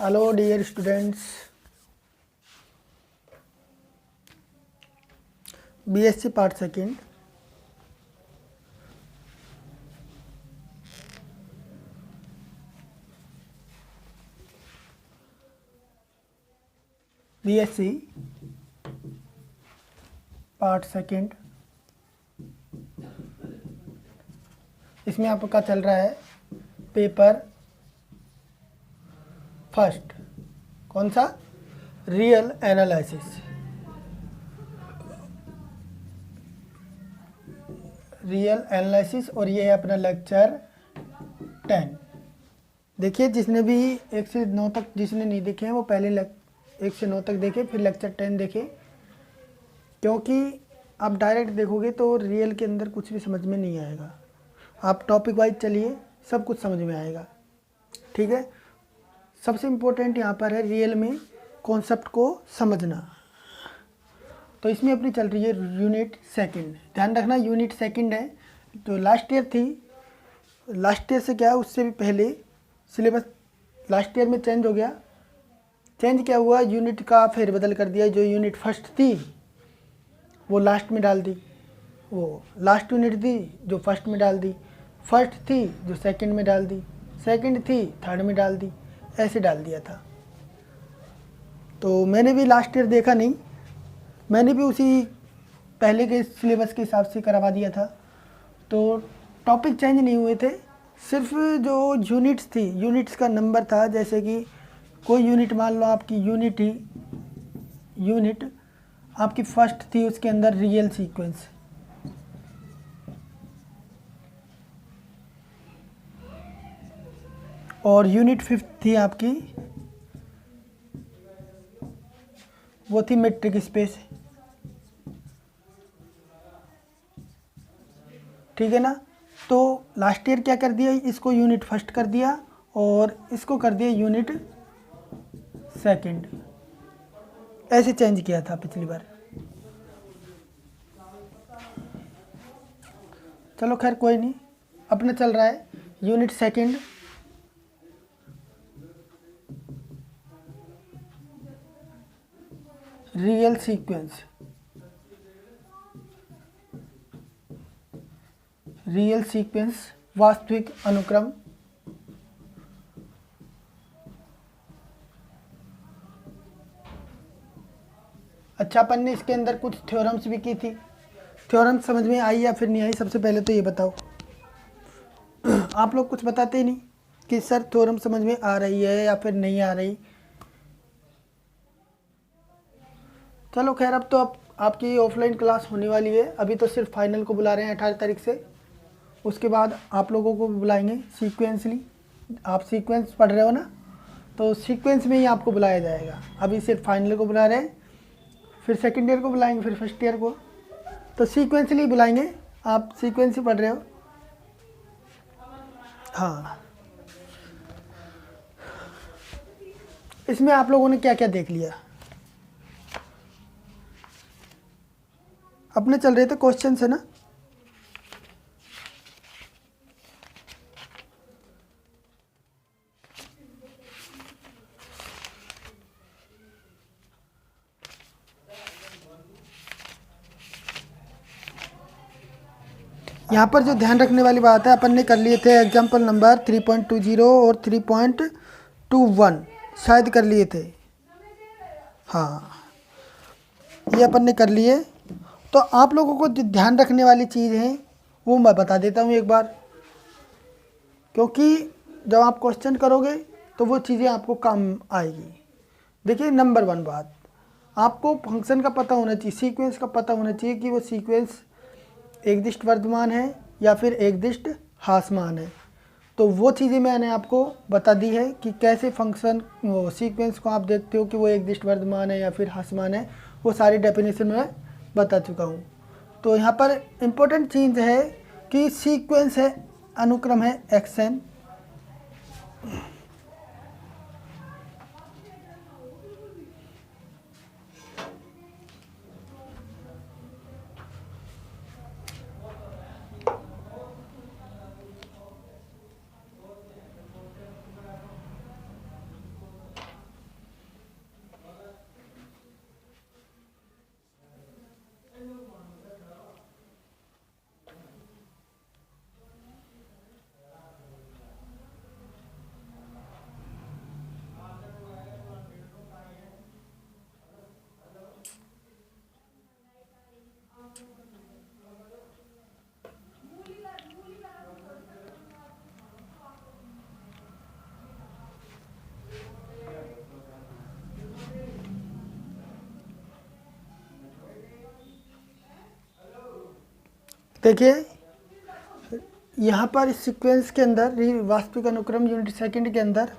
Hello dear students, BSc Part 2nd. BSc Part 2nd. इसमें आपका चल रहा है पेपर फर्स्ट। कौन सा? Real analysis. रियल एनालिसिस और ये है अपना लेक्चर 10। देखिए, जिसने भी 1 से 9 तक जिसने नहीं देखे हैं वो पहले 1 से 9 तक देखे, फिर लेक्चर 10 देखे, क्योंकि आप डायरेक्ट देखोगे तो रियल के अंदर कुछ भी समझ में नहीं आएगा। आप टॉपिक वाइज चलिए, सब कुछ समझ में आएगा। ठीक है। सबसे इम्पोर्टेंट यहाँ पर है रियल में कॉन्सेप्ट को समझना। तो इसमें अपनी चल रही है यूनिट सेकंड। ध्यान रखना, यूनिट सेकंड है। तो लास्ट ईयर थी, लास्ट ईयर से क्या है, उससे भी पहले सिलेबस लास्ट ईयर में चेंज हो गया। चेंज क्या हुआ, यूनिट का फेरबदल कर दिया। जो यूनिट फर्स्ट थी वो लास्ट में डाल दी, वो लास्ट यूनिट थी जो फर्स्ट में डाल दी, फर्स्ट थी जो सेकंड में डाल दी, सेकंड थी थर्ड में डाल दी, ऐसे डाल दिया था। तो मैंने भी लास्ट ईयर देखा नहीं, मैंने भी उसी पहले के सिलेबस के हिसाब से करवा दिया था। तो टॉपिक चेंज नहीं हुए थे, सिर्फ जो यूनिट्स थी, यूनिट्स का नंबर था। जैसे कि कोई यूनिट मान लो आपकी यूनिट आपकी फर्स्ट थी, उसके अंदर रियल सीक्वेंस, और यूनिट फिफ्थ थी आपकी, वो थी मेट्रिक स्पेस। ठीक है ना। तो लास्ट ईयर क्या कर दिया, इसको यूनिट फर्स्ट कर दिया और इसको कर दिया यूनिट सेकंड, ऐसे चेंज किया था पिछली बार। चलो खैर कोई नहीं, अपना चल रहा है unit second. Real sequence, real sequence वास्तविक अनुक्रम। अच्छा, अपन ने इसके अंदर कुछ थ्योरम्स भी की थी। थ्योरम समझ में आई या फिर नहीं आई, सबसे पहले तो ये बताओ। आप लोग कुछ बताते ही नहीं कि सर थ्योरम समझ में आ रही है या फिर नहीं आ रही। चलो खैर, अब तो आपकी ऑफलाइन क्लास होने वाली है। अभी तो सिर्फ फाइनल को बुला रहे हैं 18 तारीख से, उसके बाद आप लोगों को भी बुलाएंगे सीक्वेंसली। आप सीक्वेंस पढ़ रहे हो ना, तो सीक्वेंस में ही आपको बुलाया जाएगा। अभी सिर्फ फाइनल को बुला रहे हैं, फिर सेकेंड ईयर को बुलाएंगे, फिर फर्स्ट ईयर को, तो सीक्वेंसली बुलाएंगे। आप सीक्वेंस ही पढ़ रहे हो। हाँ, इसमें आप लोगों ने क्या क्या देख लिया? अपने चल रहे थे क्वेश्चन है ना। यहाँ पर जो ध्यान रखने वाली बात है, अपन ने कर लिए थे एग्जाम्पल नंबर 3.20 और 3.21, शायद कर लिए थे। हाँ, ये अपन ने कर लिए। तो आप लोगों को जो ध्यान रखने वाली चीज़ है वो मैं बता देता हूँ एक बार, क्योंकि जब आप क्वेश्चन करोगे तो वो चीज़ें आपको काम आएगी। देखिए, नंबर 1 बात, आपको फंक्शन का पता होना चाहिए, सीक्वेंस का पता होना चाहिए कि वो सीक्वेंस एकदिष्ट वर्धमान है या फिर एकदिष्ट ह्रासमान है। तो वो चीज़ें मैंने आपको बता दी है कि कैसे फंक्शन वो सीक्वेंस को आप देखते हो कि वो एकदिष्ट वर्धमान है या फिर ह्रासमान है, वो सारी डेफिनेशन में बता चुका हूँ। तो यहाँ पर इम्पोर्टेंट चीज़ है कि सीक्वेंस है, अनुक्रम है एक्शन। देखिए यहाँ पर इस सीक्वेंस के अंदर वास्तविक अनुक्रम यूनिट सेकंड के अंदर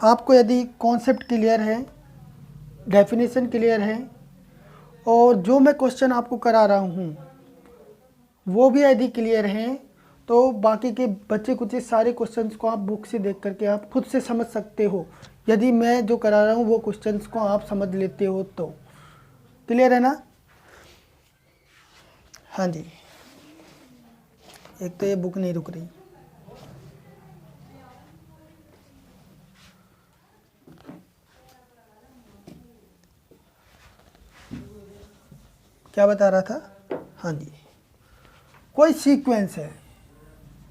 आपको यदि कॉन्सेप्ट क्लियर है, डेफिनेशन क्लियर है और जो मैं क्वेश्चन आपको करा रहा हूँ वो भी यदि क्लियर हैं तो बाकी के बच्चे कुछ सारे क्वेश्चंस को आप बुक से देख करके आप खुद से समझ सकते हो। यदि मैं जो करा रहा हूँ वो क्वेश्चंस को आप समझ लेते हो तो क्लियर है ना। हाँ जी, एक तो ये बुक नहीं रुक रही। क्या बता रहा था? हाँ जी, कोई सीक्वेंस है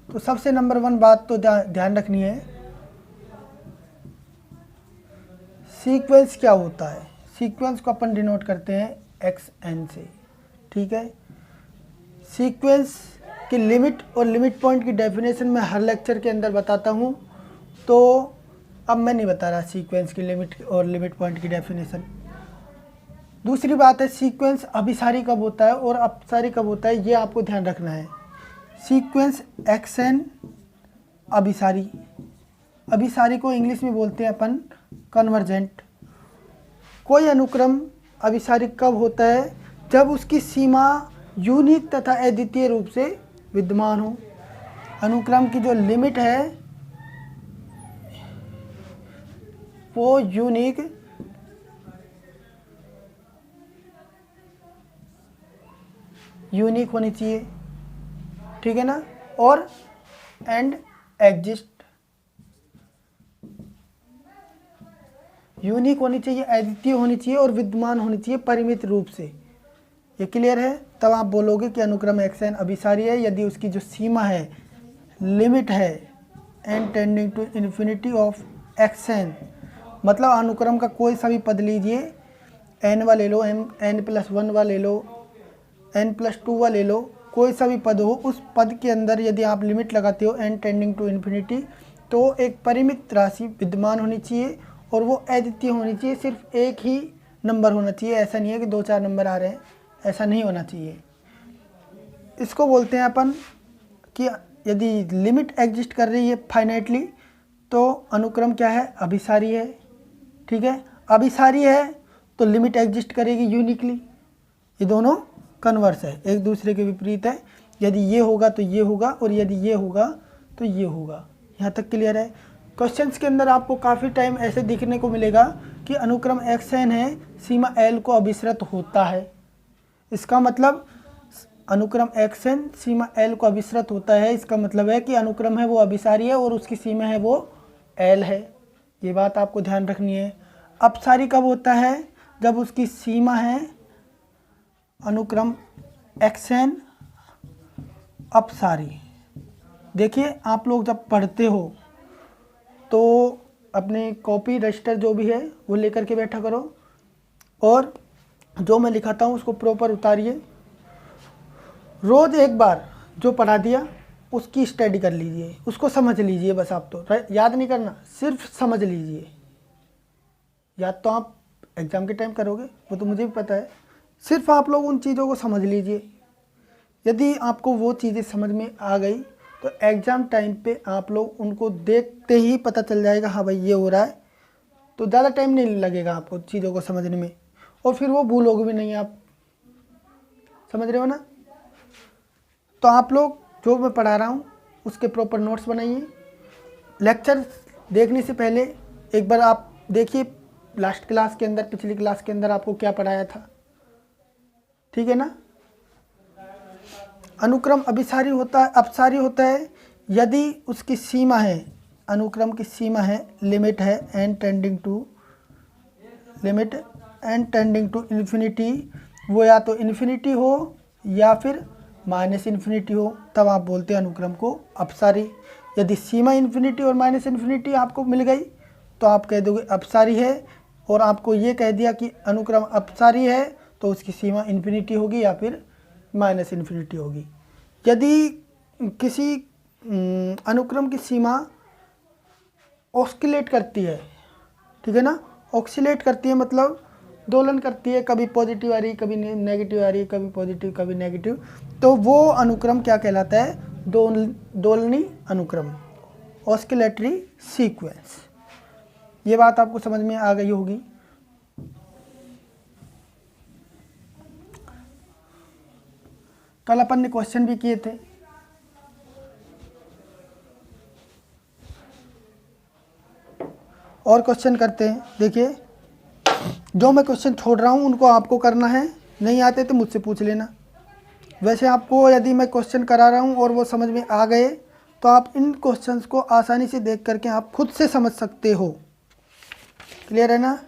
तो सबसे नंबर 1 बात तो ध्यान रखनी है, सीक्वेंस क्या होता है। सीक्वेंस को अपन डिनोट करते हैं XN से, ठीक है। सीक्वेंस की लिमिट और लिमिट पॉइंट की डेफिनेशन मैं हर लेक्चर के अंदर बताता हूँ, तो अब मैं नहीं बता रहा सीक्वेंस की लिमिट और लिमिट पॉइंट की डेफिनेशन। दूसरी बात है सीक्वेंस अभिसारी कब होता है और अपसारी कब होता है, ये आपको ध्यान रखना है। सीक्वेंस XN अभिसारी, अभिसारी को इंग्लिश में बोलते हैं अपन कन्वर्जेंट। कोई अनुक्रम अभिसारी कब होता है? जब उसकी सीमा यूनिक तथा अद्वितीय रूप से विद्यमान हो। अनुक्रम की जो लिमिट है वो यूनिक होनी चाहिए, ठीक है ना। और एंड एग्जिस्ट, यूनिक होनी चाहिए, अद्वितीय होनी चाहिए और विद्यमान होनी चाहिए परिमित रूप से। ये क्लियर है? तब आप बोलोगे कि अनुक्रम XN अभिसारी है यदि उसकी जो सीमा है, लिमिट है n tending to infinity of XN, मतलब अनुक्रम का कोई सा भी पद लीजिए, n वाले लो, n+1 वाले लो, n+2 वाले लो, कोई सा भी पद हो, उस पद के अंदर यदि आप लिमिट लगाते हो n टेंडिंग टू इन्फिनिटी, तो एक परिमित राशि विद्यमान होनी चाहिए और वो अद्वितीय होनी चाहिए। सिर्फ एक ही नंबर होना चाहिए, ऐसा नहीं है कि 2-4 नंबर आ रहे हैं, ऐसा नहीं होना चाहिए। इसको बोलते हैं अपन कि यदि लिमिट एग्जिस्ट कर रही है फाइनाइटली तो अनुक्रम क्या है? अभिसारी है, ठीक है। अभिसारी है तो लिमिट एग्जिस्ट करेगी यूनिकली। ये दोनों कन्वर्स है, एक दूसरे के विपरीत है। यदि ये होगा तो ये होगा और यदि ये होगा तो ये होगा। यहाँ तक क्लियर है? क्वेश्चंस के अंदर आपको काफ़ी टाइम ऐसे दिखने को मिलेगा कि अनुक्रम XN है, सीमा L को अभिसृत होता है। इसका मतलब अनुक्रम XN सीमा L को अभिसृत होता है, इसका मतलब है कि अनुक्रम है वो अभिसारी है और उसकी सीमा है वो L है। ये बात आपको ध्यान रखनी है। अपसारी कब होता है? जब उसकी सीमा है अनुक्रम XN अपसारी। देखिए आप लोग जब पढ़ते हो तो अपने कॉपी रजिस्टर जो भी है वो लेकर के बैठा करो और जो मैं लिखाता हूँ उसको प्रॉपर उतारिए। रोज़ एक बार जो पढ़ा दिया उसकी स्टडी कर लीजिए, उसको समझ लीजिए। बस आप तो याद नहीं करना, सिर्फ समझ लीजिए। याद तो आप एग्ज़ाम के टाइम करोगे, वो तो मुझे भी पता है। सिर्फ आप लोग उन चीज़ों को समझ लीजिए। यदि आपको वो चीज़ें समझ में आ गई तो एग्ज़ाम टाइम पे आप लोग उनको देखते ही पता चल जाएगा, हाँ भाई ये हो रहा है, तो ज़्यादा टाइम नहीं लगेगा आपको चीज़ों को समझने में और फिर वो भूलोगे भी नहीं। आप समझ रहे हो ना? तो आप लोग जो मैं पढ़ा रहा हूँ उसके प्रॉपर नोट्स बनाइए। लेक्चर देखने से पहले एक बार आप देखिए लास्ट क्लास के अंदर, पिछली क्लास के अंदर आपको क्या पढ़ाया था, ठीक है ना। अनुक्रम अभिसारी होता है, अपसारी होता है यदि उसकी सीमा है, अनुक्रम की सीमा है, लिमिट है n टेंडिंग टू इन्फिनिटी, वो या तो इन्फिनिटी हो या फिर -इन्फिनिटी हो, तब आप बोलते हैं अनुक्रम को अपसारी। यदि सीमा इन्फिनिटी और -इन्फिनिटी आपको मिल गई तो आप कह दोगे अपसारी है, और आपको ये कह दिया कि अनुक्रम अपसारी है तो उसकी सीमा इन्फिनिटी होगी या फिर -इन्फिनिटी होगी। यदि किसी अनुक्रम की सीमा ऑस्किलेट करती है, ठीक है ना, ऑस्किलेट करती है मतलब दोलन करती है, कभी पॉजिटिव आ रही, कभी नेगेटिव आ रही, कभी पॉजिटिव कभी नेगेटिव, तो वो अनुक्रम क्या कहलाता है? दोलनी अनुक्रम, ऑस्किलेटरी सीक्वेंस। ये बात आपको समझ में आ गई होगी। कल अपन ने क्वेश्चन भी किए थे, और क्वेश्चन करते हैं। देखिए, जो मैं क्वेश्चन छोड़ रहा हूँ उनको आपको करना है, नहीं आते तो मुझसे पूछ लेना। वैसे आपको यदि मैं क्वेश्चन करा रहा हूँ और वो समझ में आ गए तो आप इन क्वेश्चंस को आसानी से देख करके आप खुद से समझ सकते हो। क्लियर है ना?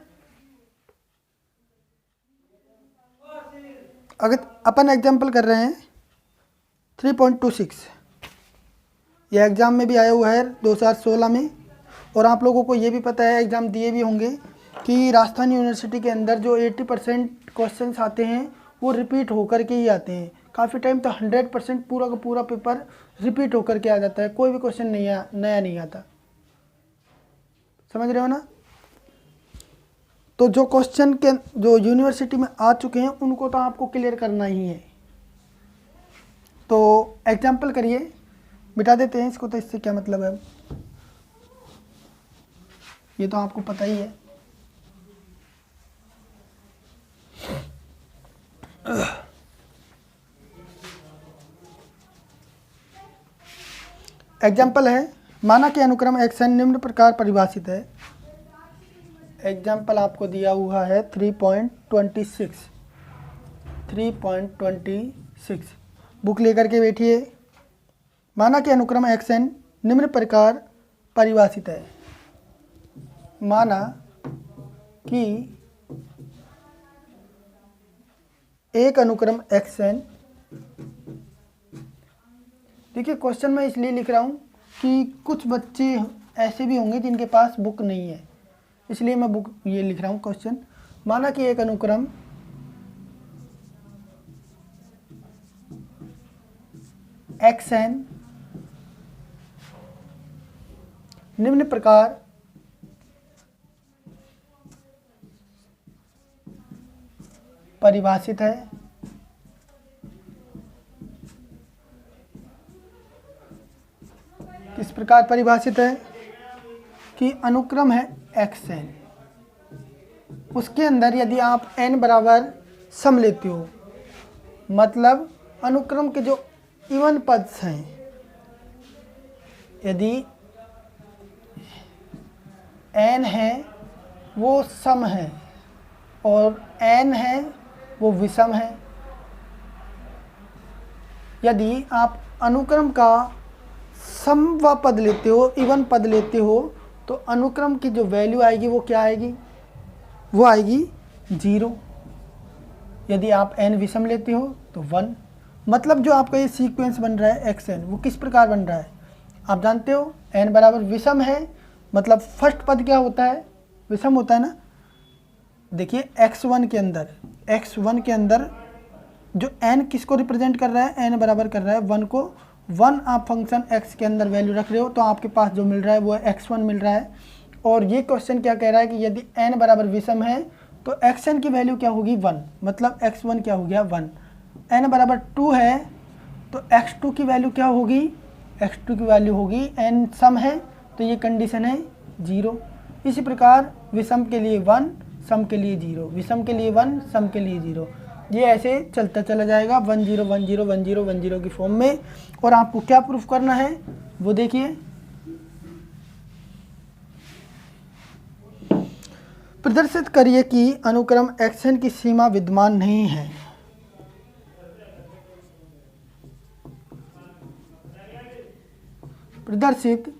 अगर अपन एग्जाम्पल कर रहे हैं 3.26, ये एग्ज़ाम में भी आया हुआ है 2016 में, और आप लोगों को ये भी पता है, एग्ज़ाम दिए भी होंगे, कि राजस्थान यूनिवर्सिटी के अंदर जो 80% क्वेश्चंस आते हैं वो रिपीट होकर के ही आते हैं। काफ़ी टाइम तो 100% पूरा का पूरा पेपर रिपीट होकर के आ जाता है, कोई भी क्वेश्चन नया नहीं आता। समझ रहे हो ना? तो जो क्वेश्चन के जो यूनिवर्सिटी में आ चुके हैं उनको तो आपको क्लियर करना ही है। तो एग्जाम्पल करिए, बिठा देते हैं इसको, तो इससे क्या मतलब है, ये तो आपको पता ही है। एग्जाम्पल है, माना कि अनुक्रम एक्शन निम्न प्रकार परिभाषित है। एग्जाम्पल आपको दिया हुआ है 3.26 बुक लेकर के बैठिए। माना कि अनुक्रम एक्शन निम्न प्रकार परिभाषित है। माना कि एक अनुक्रम एक्शन, देखिए क्वेश्चन मैं इसलिए लिख रहा हूँ कि कुछ बच्चे ऐसे भी होंगे जिनके पास बुक नहीं है, इसलिए मैं बुक ये लिख रहा हूँ क्वेश्चन। माना कि एक अनुक्रम एक्शन निम्न प्रकार परिभाषित है। किस प्रकार परिभाषित है? कि अनुक्रम है एक्शन, उसके अंदर यदि आप n बराबर सम लेते हो, मतलब अनुक्रम के जो इवन पद हैं, यदि n है वो सम है और n है वो विषम है। यदि आप अनुक्रम का सम व पद लेते हो, इवन पद लेते हो, तो अनुक्रम की जो वैल्यू आएगी वो क्या आएगी? वो आएगी 0। यदि आप n विषम लेते हो तो 1। मतलब जो आपका ये सीक्वेंस बन रहा है xn, वो किस प्रकार बन रहा है? आप जानते हो n बराबर विषम है, मतलब फर्स्ट पद क्या होता है? विषम होता है ना। देखिए x1 के अंदर जो n किसको रिप्रेजेंट कर रहा है? n बराबर कर रहा है 1 को। 1 आप फंक्शन x के अंदर वैल्यू रख रहे हो तो आपके पास जो मिल रहा है वो x1 मिल रहा है। और ये क्वेश्चन क्या कह रहा है कि यदि n बराबर विषम है तो xn की वैल्यू क्या होगी? 1, मतलब x1 क्या हो गया? 1। n बराबर 2 है तो x2 की वैल्यू क्या होगी? x2 की वैल्यू होगी, n सम है तो ये कंडीशन है 0। इसी प्रकार विषम के लिए 1, सम के लिए 0, विषम के लिए 1, सम के लिए 0। ये ऐसे चलता चला जाएगा 1 0 1 0 1 0 1 0 की फॉर्म में। और आपको क्या प्रूफ करना है वो देखिए, प्रदर्शित करिए कि अनुक्रम एक्शन की सीमा विद्यमान नहीं है। प्रदर्शित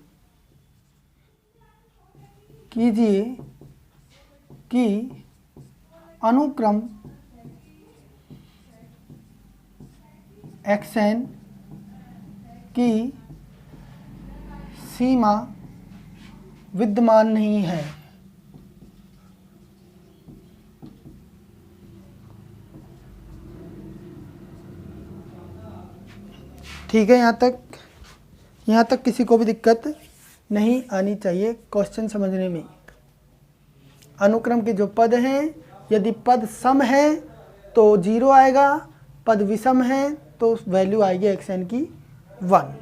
कीजिए कि अनुक्रम एक्शन की सीमा विद्यमान नहीं है। ठीक है, यहाँ तक किसी को भी दिक्कत नहीं आनी चाहिए क्वेश्चन समझने में। अनुक्रम के जो पद हैं यदि पद सम है तो 0 आएगा, पद विषम है तो वैल्यू आएगी xn की 1।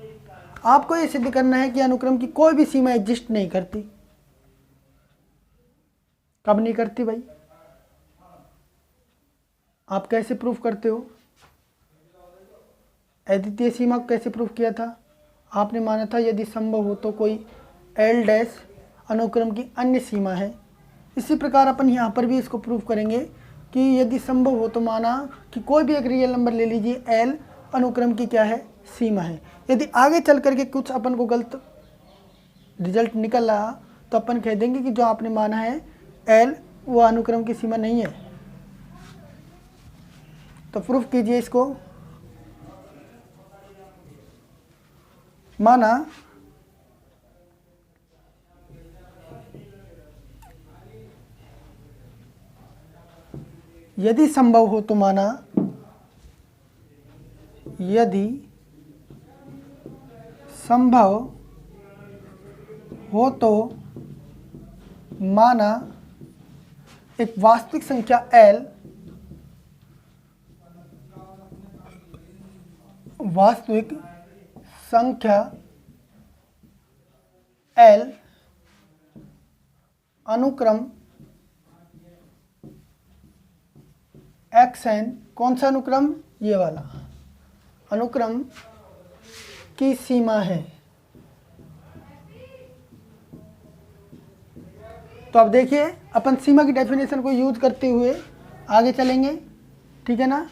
आपको ये सिद्ध करना है कि अनुक्रम की कोई भी सीमा एग्जिस्ट नहीं करती। कब नहीं करती भाई? आप कैसे प्रूफ करते हो? अद्वितीय सीमा को कैसे प्रूफ किया था? आपने माना था यदि संभव हो तो कोई L डैश अनुक्रम की अन्य सीमा है। इसी प्रकार अपन यहाँ पर भी इसको प्रूफ करेंगे कि यदि संभव हो तो माना कि कोई भी एक रियल नंबर ले लीजिए, L अनुक्रम की क्या है? सीमा है। यदि आगे चल करके कुछ अपन को गलत रिजल्ट निकल रहा तो अपन कह देंगे कि जो आपने माना है L वो अनुक्रम की सीमा नहीं है। तो प्रूफ कीजिए इसको। माना यदि संभव हो तो माना, यदि संभव हो तो माना एक वास्तविक संख्या L वास्तविक संख्या L अनुक्रम xn, कौन सा अनुक्रम? ये वाला अनुक्रम की सीमा है। तो अब देखिए अपन सीमा की डेफिनेशन को यूज करते हुए आगे चलेंगे, ठीक है ना।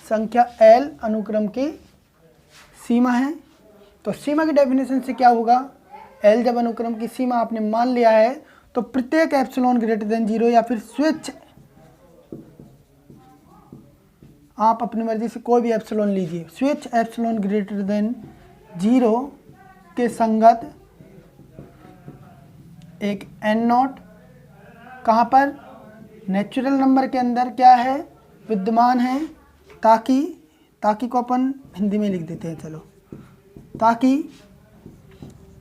संख्या L अनुक्रम की सीमा है, तो सीमा की डेफिनेशन से क्या होगा? L जब अनुक्रम की सीमा आपने मान लिया है तो प्रत्येक एप्सिलॉन ग्रेटर देन 0 या फिर स्विच, आप अपनी मर्जी से कोई भी एप्सिलॉन लीजिए, स्विच एप्सिलॉन ग्रेटर देन 0 के संगत एक n0 कहाँ पर? नेचुरल नंबर के अंदर क्या है? विद्यमान है। ताकि को अपन हिंदी में लिख देते हैं, चलो, ताकि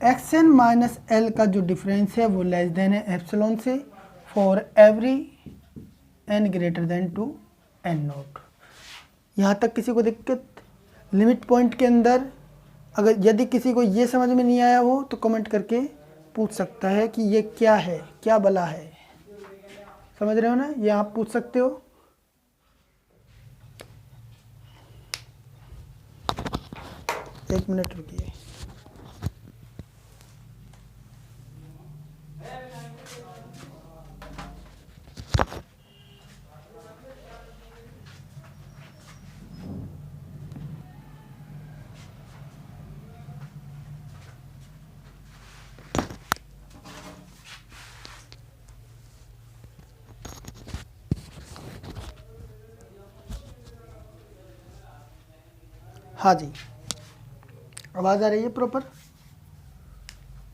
xn माइनस एल का जो डिफरेंस है वो लेस देन है एप्सिलॉन से for every n greater than to n0। यहाँ तक किसी को दिक्कत? लिमिट पॉइंट के अंदर अगर यदि किसी को ये समझ में नहीं आया हो तो कमेंट करके पूछ सकता है कि ये क्या है, क्या बला है। समझ रहे हो ना? ये आप पूछ सकते हो। एक मिनट रुकिए। हाँ जी, आवाज़ आ रही है प्रॉपर?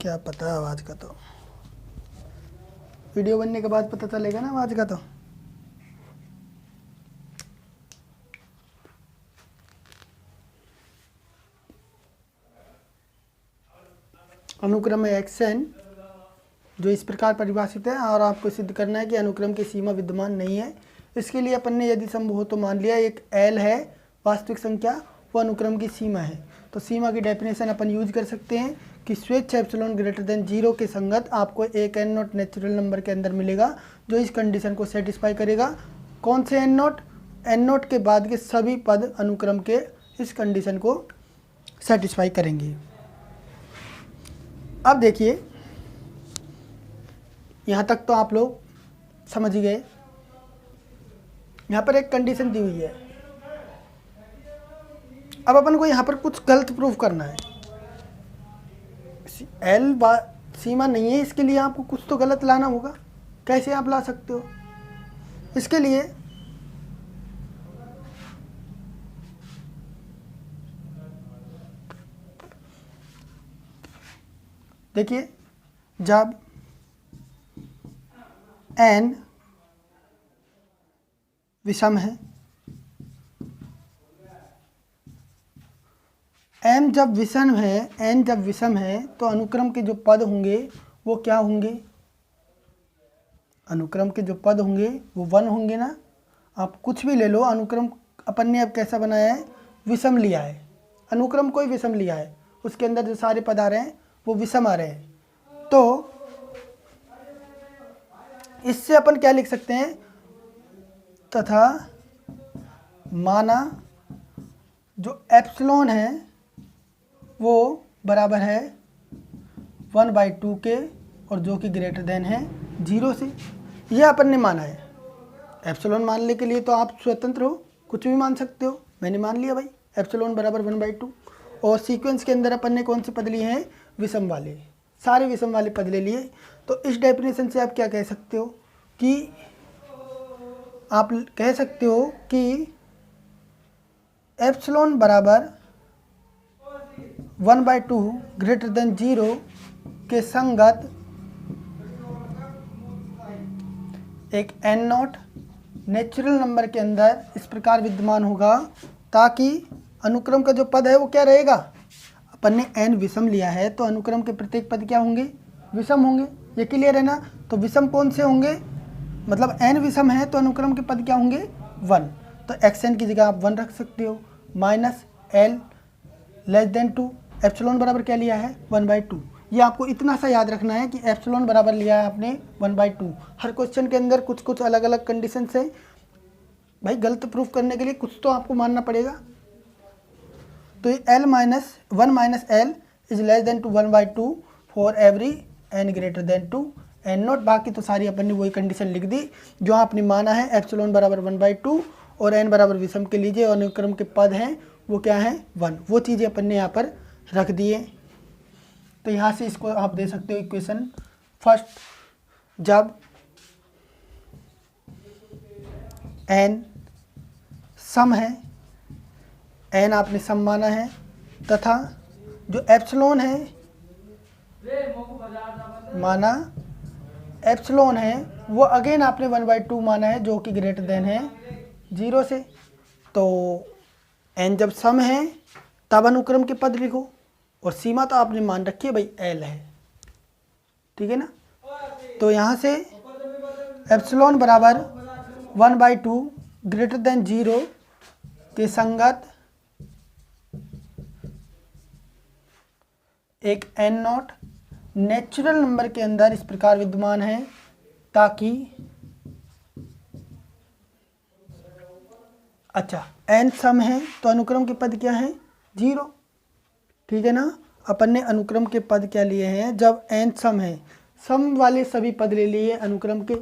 क्या पता है आवाज़ का, तो वीडियो बनने के बाद पता चलेगा ना आवाज़ का। तो अनुक्रम है xn जो इस प्रकार परिभाषित है, और आपको सिद्ध करना है कि अनुक्रम की सीमा विद्यमान नहीं है। इसके लिए अपन ने यदि संभव हो तो मान लिया एक L है वास्तविक संख्या, वो अनुक्रम की सीमा है। तो सीमा की डेफिनेशन अपन यूज कर सकते हैं कि स्विच एप्सिलॉन ग्रेटर देन 0 के संगत आपको एक n0 नेचुरल नंबर के अंदर मिलेगा जो इस कंडीशन को सेटिस्फाई करेगा। कौन से n0? n0 के बाद के सभी पद अनुक्रम के इस कंडीशन को सेटिस्फाई करेंगे। अब देखिए यहाँ तक तो आप लोग समझ ही गए। यहाँ पर एक कंडीशन दी हुई है, अब अपन को यहाँ पर कुछ गलत प्रूफ करना है। L सीमा नहीं है, इसके लिए आपको कुछ तो गलत लाना होगा। कैसे आप ला सकते हो? इसके लिए देखिए, जब n विषम है, m जब विषम है, n जब विषम है, तो अनुक्रम के जो पद होंगे वो क्या होंगे? अनुक्रम के जो पद होंगे वो 1 होंगे ना। आप कुछ भी ले लो, अनुक्रम अपन ने अब कैसा बनाया है, विषम लिया है। अनुक्रम कोई विषम लिया है, उसके अंदर जो सारे पद आ रहे हैं वो विषम आ रहे हैं। तो इससे अपन क्या लिख सकते हैं, तथा माना जो एप्सिलॉन है वो बराबर है 1/2 के, और जो कि ग्रेटर देन है 0 से। यह अपन ने माना है। एप्सिलॉन मानने के लिए तो आप स्वतंत्र हो, कुछ भी मान सकते हो। मैंने मान लिया भाई एप्सिलॉन बराबर 1/2। और सीक्वेंस के अंदर अपन ने कौन से पद लिए हैं, विषम वाले, सारे विषम वाले पद ले लिए। तो इस डेफिनेशन से आप क्या कह सकते हो कि आप कह सकते हो कि एप्सिलॉन बराबर 1/2 ग्रेटर देन 0 के संगत एक n नॉट नेचुरल नंबर के अंदर इस प्रकार विद्यमान होगा ताकि अनुक्रम का जो पद है वो क्या रहेगा। अपन ने n विषम लिया है तो अनुक्रम के प्रत्येक पद क्या होंगे, विषम होंगे। ये क्लियर है ना। तो विषम कौन से होंगे, मतलब n विषम है तो अनुक्रम के पद क्या होंगे, 1। तो xn की जगह आप 1 रख सकते हो। Minus l less than 2, epsilon बराबर क्या लिया है, 1/2। ये आपको इतना सा याद रखना है कि एप्सिलॉन बराबर लिया है आपने 1/2। हर क्वेश्चन के अंदर कुछ कुछ अलग अलग कंडीशन है भाई, गलत प्रूफ करने के लिए कुछ तो आपको मानना पड़ेगा। तो ये l minus 1 minus L is less than to 1/2 for every n greater than 2 n nought. बाकी तो सारी अपन ने वही कंडीशन लिख दी जो आपने माना है, एप्सिलॉन बराबर 1/2 और n बराबर विषम के लीजिए और अनुक्रम के पद हैं वो क्या है, 1। वो चीज़ें अपन ने यहाँ पर रख दिए। तो यहाँ से इसको आप दे सकते हो इक्वेशन फर्स्ट, जब n सम है, n आपने सम माना है, तथा जो एप्सिलॉन है माना, एप्सिलॉन है वो अगेन आपने 1/2 माना है जो कि ग्रेटर देन है 0 से। तो n जब सम है तब अनुक्रम के पद लिखो, और सीमा तो आपने मान रखी है भाई l है, ठीक है ना। तो यहाँ से एप्सिलॉन बराबर 1/2 ग्रेटर देन 0 के संगत एक n नॉट नेचुरल नंबर के अंदर इस प्रकार विद्यमान है ताकि, अच्छा n सम है तो अनुक्रम के पद क्या है, 0, ठीक है ना। अपन ने अनुक्रम के पद क्या लिए हैं, जब n सम है, सम वाले सभी पद ले लिए अनुक्रम के,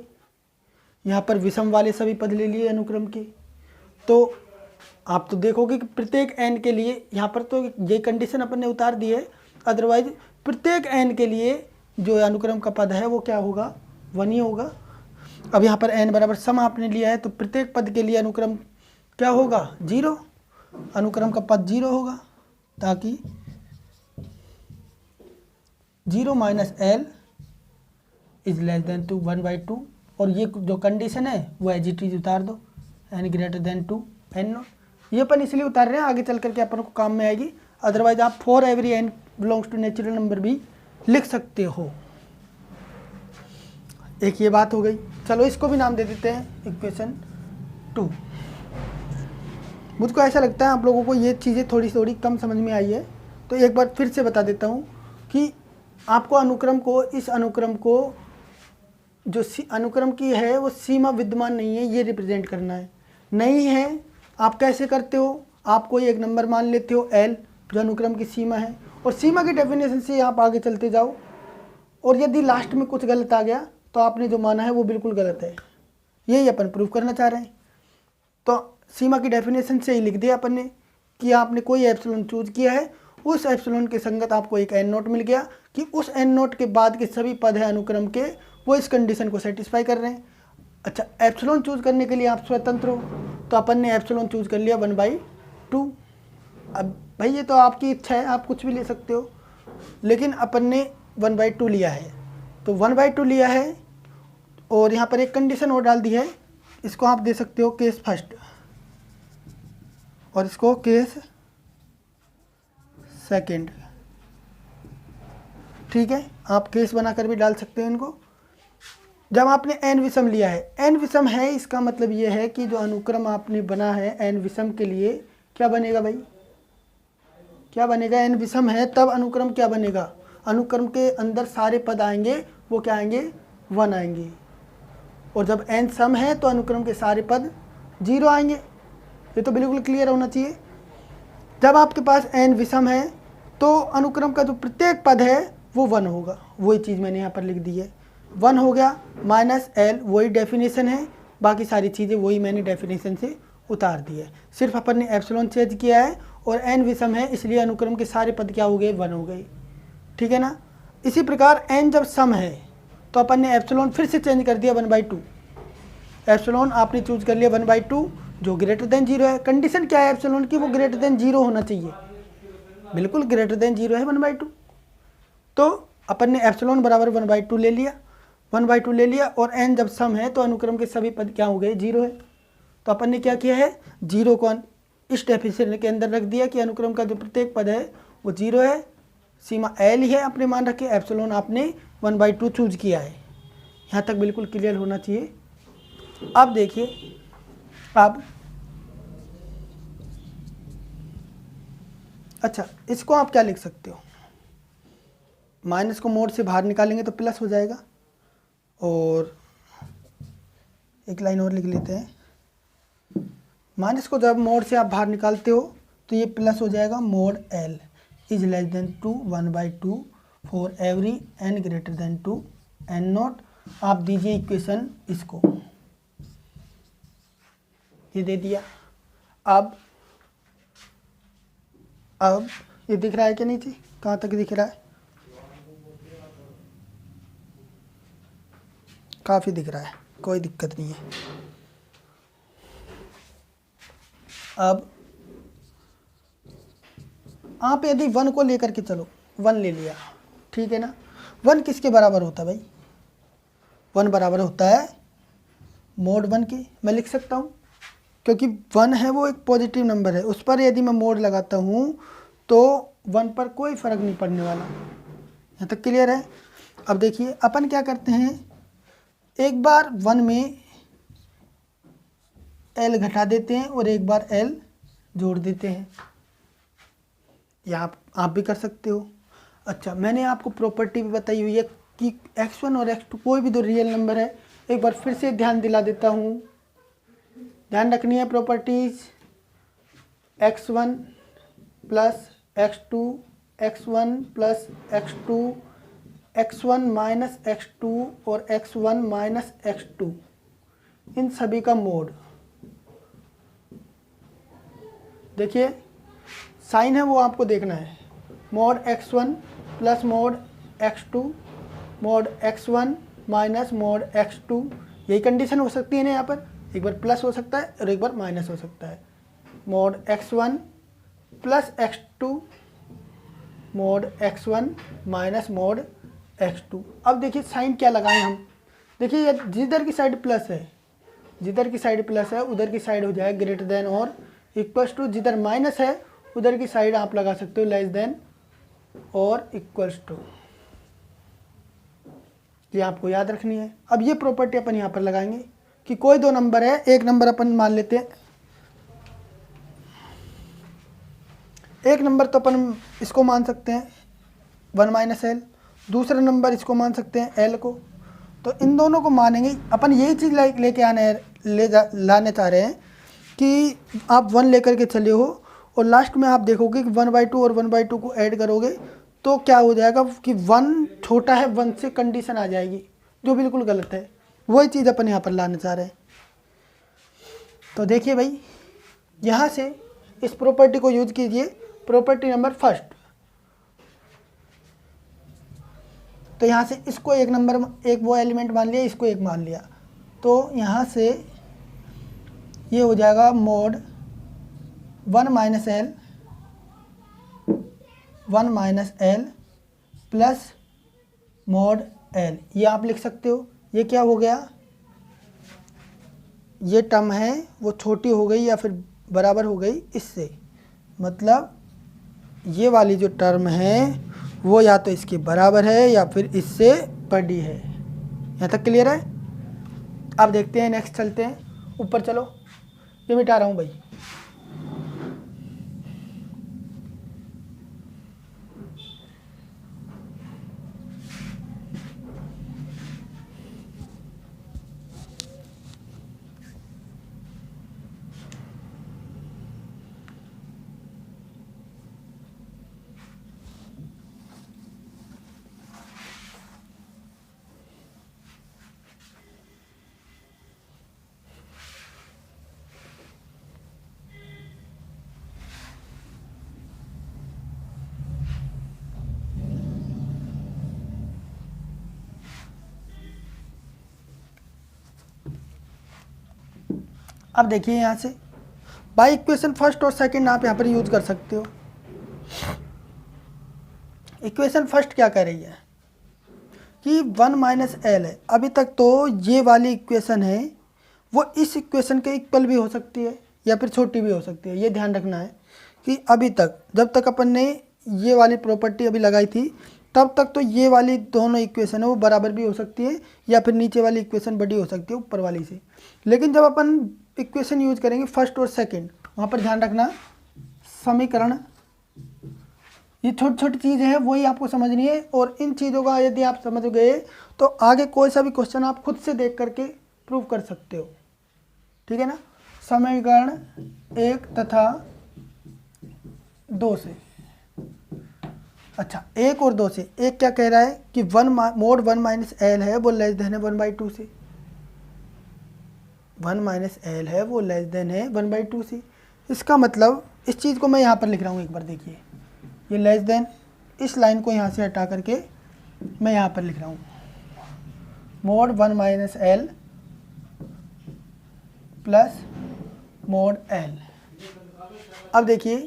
यहाँ पर विषम वाले सभी पद ले लिए अनुक्रम के। तो आप तो देखोगे कि प्रत्येक n के लिए, यहाँ पर तो ये कंडीशन अपन ने उतार दी है, अदरवाइज प्रत्येक n के लिए जो अनुक्रम का पद है वो क्या होगा, 1 ही होगा। अब यहाँ पर n बराबर सम आपने लिया है तो प्रत्येक पद के लिए अनुक्रम क्या होगा, 0, अनुक्रम का पद 0 होगा, ताकि 0 minus L is less than to 1/2। और ये जो कंडीशन है वो एज इट इज उतार दो, n greater than 2 n not. ये अपन इसलिए उतार रहे हैं आगे चल करके अपन को काम में आएगी, अदरवाइज आप for every n belongs to natural number भी लिख सकते हो। एक ये बात हो गई, चलो इसको भी नाम दे देते हैं इक्वेशन 2। मुझको ऐसा लगता है आप लोगों को ये चीज़ें थोड़ी थोड़ी कम समझ में आई है, तो एक बार फिर से बता देता हूँ कि आपको अनुक्रम को, इस अनुक्रम को जो अनुक्रम की है वो सीमा विद्यमान नहीं है ये रिप्रेजेंट करना है। नहीं है, आप कैसे करते हो, आप कोई एक नंबर मान लेते हो l जो अनुक्रम की सीमा है, और सीमा की डेफिनेशन से आप आगे चलते जाओ, और यदि लास्ट में कुछ गलत आ गया तो आपने जो माना है वो बिल्कुल गलत है। यही अपन प्रूव करना चाह रहे हैं। तो सीमा की डेफिनेशन से ही लिख दिया अपन ने कि आपने कोई एप्सिलॉन चूज किया है, उस एप्सिलॉन के संगत आपको एक n नोट मिल गया कि उस n नोट के बाद के सभी पद हैं अनुक्रम के वो इस कंडीशन को सेटिस्फाई कर रहे हैं। अच्छा, एप्सिलॉन चूज करने के लिए आप स्वतंत्र हो, तो अपन ने एप्सिलॉन चूज कर लिया 1/2। अब भाई ये तो आपकी इच्छा है, आप कुछ भी ले सकते हो, लेकिन अपन ने 1/2 लिया है, तो 1/2 लिया है और यहाँ पर एक कंडीशन और डाल दी है, इसको आप दे सकते हो केस फर्स्ट और इसको केस सेकंड, ठीक है। आप केस बनाकर भी डाल सकते हो इनको। जब आपने एन विषम लिया है, एन विषम है इसका मतलब ये है कि जो अनुक्रम आपने बना है एन विषम के लिए क्या बनेगा भाई, क्या बनेगा, एन विषम है तब अनुक्रम क्या बनेगा, अनुक्रम के अंदर सारे पद आएंगे वो क्या आएंगे, 1 आएंगे। और जब एन सम है तो अनुक्रम के सारे पद 0 आएंगे। ये तो बिल्कुल क्लियर होना चाहिए। जब आपके पास एन विषम है तो अनुक्रम का जो प्रत्येक पद है वो 1 होगा। वही चीज़ मैंने यहाँ पर लिख दी है, 1 हो गया माइनस एल, वही डेफिनेशन है, बाकी सारी चीज़ें वही मैंने डेफिनेशन से उतार दी है। सिर्फ अपन ने एप्सिलॉन चेंज किया है और एन विषम है इसलिए अनुक्रम के सारे पद क्या हो गए, 1 हो गए। ठीक है ना। इसी प्रकार एन जब सम है तो अपन ने एप्सिलॉन फिर से चेंज कर दिया 1/2। एप्सिलॉन आपने चूज कर लिया 1/2 जो ग्रेटर देन 0 है। कंडीशन क्या है एप्सिलॉन की, वो ग्रेटर देन 0 होना चाहिए, बिल्कुल ग्रेटर देन 0 है 1/2। तो अपन ने एप्सिलॉन बराबर 1/2 ले लिया, 1/2 ले लिया और एन जब सम है तो अनुक्रम के सभी पद क्या हो गए, 0 है। तो अपन ने क्या किया है, 0 को इस डेफिनेशन के अंदर रख दिया कि अनुक्रम का जो प्रत्येक पद है वो 0 है, सीमा एल ही है अपने मान रखे, एप्सिलॉन आपने 1/2 चूज किया है। यहाँ तक बिल्कुल क्लियर होना चाहिए। अब देखिए, अब अच्छा इसको आप क्या लिख सकते हो, माइनस को मोड से बाहर निकालेंगे तो प्लस हो जाएगा, और एक लाइन और लिख लेते हैं, माइनस को जब मोड से आप बाहर निकालते हो तो ये प्लस हो जाएगा, mod L is less than 2 1/2 for every n greater than 2 n nought. आप दीजिए इक्वेशन इसको, ये दे दिया। अब ये दिख रहा है कि नहीं जी, कहाँ तक दिख रहा है, काफ़ी दिख रहा है, कोई दिक्कत नहीं है। अब आप यदि 1 को लेकर के चलो, 1 ले लिया, ठीक है ना। 1 किसके बराबर होता है भाई, 1 बराबर होता है मोड 1 के। मैं लिख सकता हूँ क्योंकि 1 है वो एक पॉजिटिव नंबर है, उस पर यदि मैं मोड लगाता हूँ तो 1 पर कोई फ़र्क नहीं पड़ने वाला। यहाँ तक क्लियर है। अब देखिए अपन क्या करते हैं, एक बार 1 में एल घटा देते हैं और एक बार एल जोड़ देते हैं, या आप भी कर सकते हो। अच्छा मैंने आपको प्रॉपर्टी भी बताई हुई है कि x1 और x2 कोई भी दो रियल नंबर है, एक बार फिर से ध्यान दिला देता हूँ, ध्यान रखनी है properties, x1 plus x2, x1 plus x2, x1 minus x2 और x1 माइनस x2, इन सभी का मोड। देखिए साइन है वो आपको देखना है, mode x1 plus mode x2, mode x1 minus mode x2, यही कंडीशन हो सकती है ना। यहाँ पर एक बार प्लस हो सकता है और एक बार माइनस हो सकता है। Mode x1 plus x2, mode x1 minus mode x2। अब देखिए साइन क्या लगाएं हम, देखिए जिधर की साइड प्लस है, जिधर की साइड प्लस है उधर की साइड हो जाए ग्रेटर देन और इक्वल्स टू, जिधर माइनस है उधर की साइड आप लगा सकते हो लेस देन और इक्वल्स टू। ये आपको याद रखनी है। अब ये प्रॉपर्टी अपन यहाँ पर लगाएंगे कि कोई दो नंबर है, एक नंबर अपन मान लेते हैं, एक नंबर तो अपन इसको मान सकते हैं 1 माइनस एल, दूसरा नंबर इसको मान सकते हैं एल को। तो इन दोनों को मानेंगे अपन, यही चीज़ लेके लाने चाह रहे हैं कि आप 1 लेकर के चले हो और लास्ट में आप देखोगे कि 1/2 और 1/2 को ऐड करोगे तो क्या हो जाएगा कि 1 छोटा है 1 से, कंडीशन आ जाएगी जो बिल्कुल गलत है। वही चीज़ अपन यहाँ पर लाने चाह रहे हैं। तो देखिए भाई, यहाँ से इस प्रॉपर्टी को यूज कीजिए, प्रॉपर्टी नंबर फर्स्ट। तो यहाँ से इसको एक नंबर, एक वो एलिमेंट मान लिया, इसको एक मान लिया, तो यहाँ से ये हो जाएगा mode 1 minus L, 1 minus L plus mode L, ये आप लिख सकते हो। ये क्या हो गया, ये टर्म है वो छोटी हो गई या फिर बराबर हो गई इससे, मतलब ये वाली जो टर्म है वो या तो इसके बराबर है या फिर इससे बड़ी है। यहाँ तक क्लियर है। अब देखते हैं, नेक्स्ट चलते हैं, ऊपर चलो, ये मिटा रहा हूँ भाई। अब देखिए यहाँ से बाई इक्वेशन फर्स्ट और सेकंड आप यहाँ पर यूज कर सकते हो। इक्वेशन फर्स्ट क्या कह रही है कि 1 माइनस एल है। अभी तक तो ये वाली इक्वेशन है वो इस इक्वेशन के इक्वल भी हो सकती है या फिर छोटी भी हो सकती है। ये ध्यान रखना है कि अभी तक जब तक अपन ने ये वाली प्रॉपर्टी अभी लगाई थी तब तक तो ये वाली दोनों इक्वेशन है वो बराबर भी हो सकती है या फिर नीचे वाली इक्वेशन बड़ी हो सकती है ऊपर वाली से। लेकिन जब अपन इक्वेशन यूज करेंगे फर्स्ट और सेकंड, वहाँ पर ध्यान रखना समीकरण, ये छोटी छोटी चीज़ें हैं वही आपको समझनी है। और इन चीज़ों का यदि आप समझ गए तो आगे कोई सा भी क्वेश्चन आप खुद से देख करके प्रूव कर सकते हो, ठीक है ना। समीकरण 1 तथा 2 से, अच्छा 1 और 2 से, एक क्या कह रहा है कि मोड 1 माइनस एल है वो लेस देन है 1/2 से। 1 माइनस एल है वो लेस देन है 1/2 से। इसका मतलब इस चीज़ को मैं यहाँ पर लिख रहा हूँ, एक बार देखिए, ये लेस देन, इस लाइन को यहाँ से हटा करके मैं यहाँ पर लिख रहा हूँ mode 1 minus L plus mode L. अब देखिए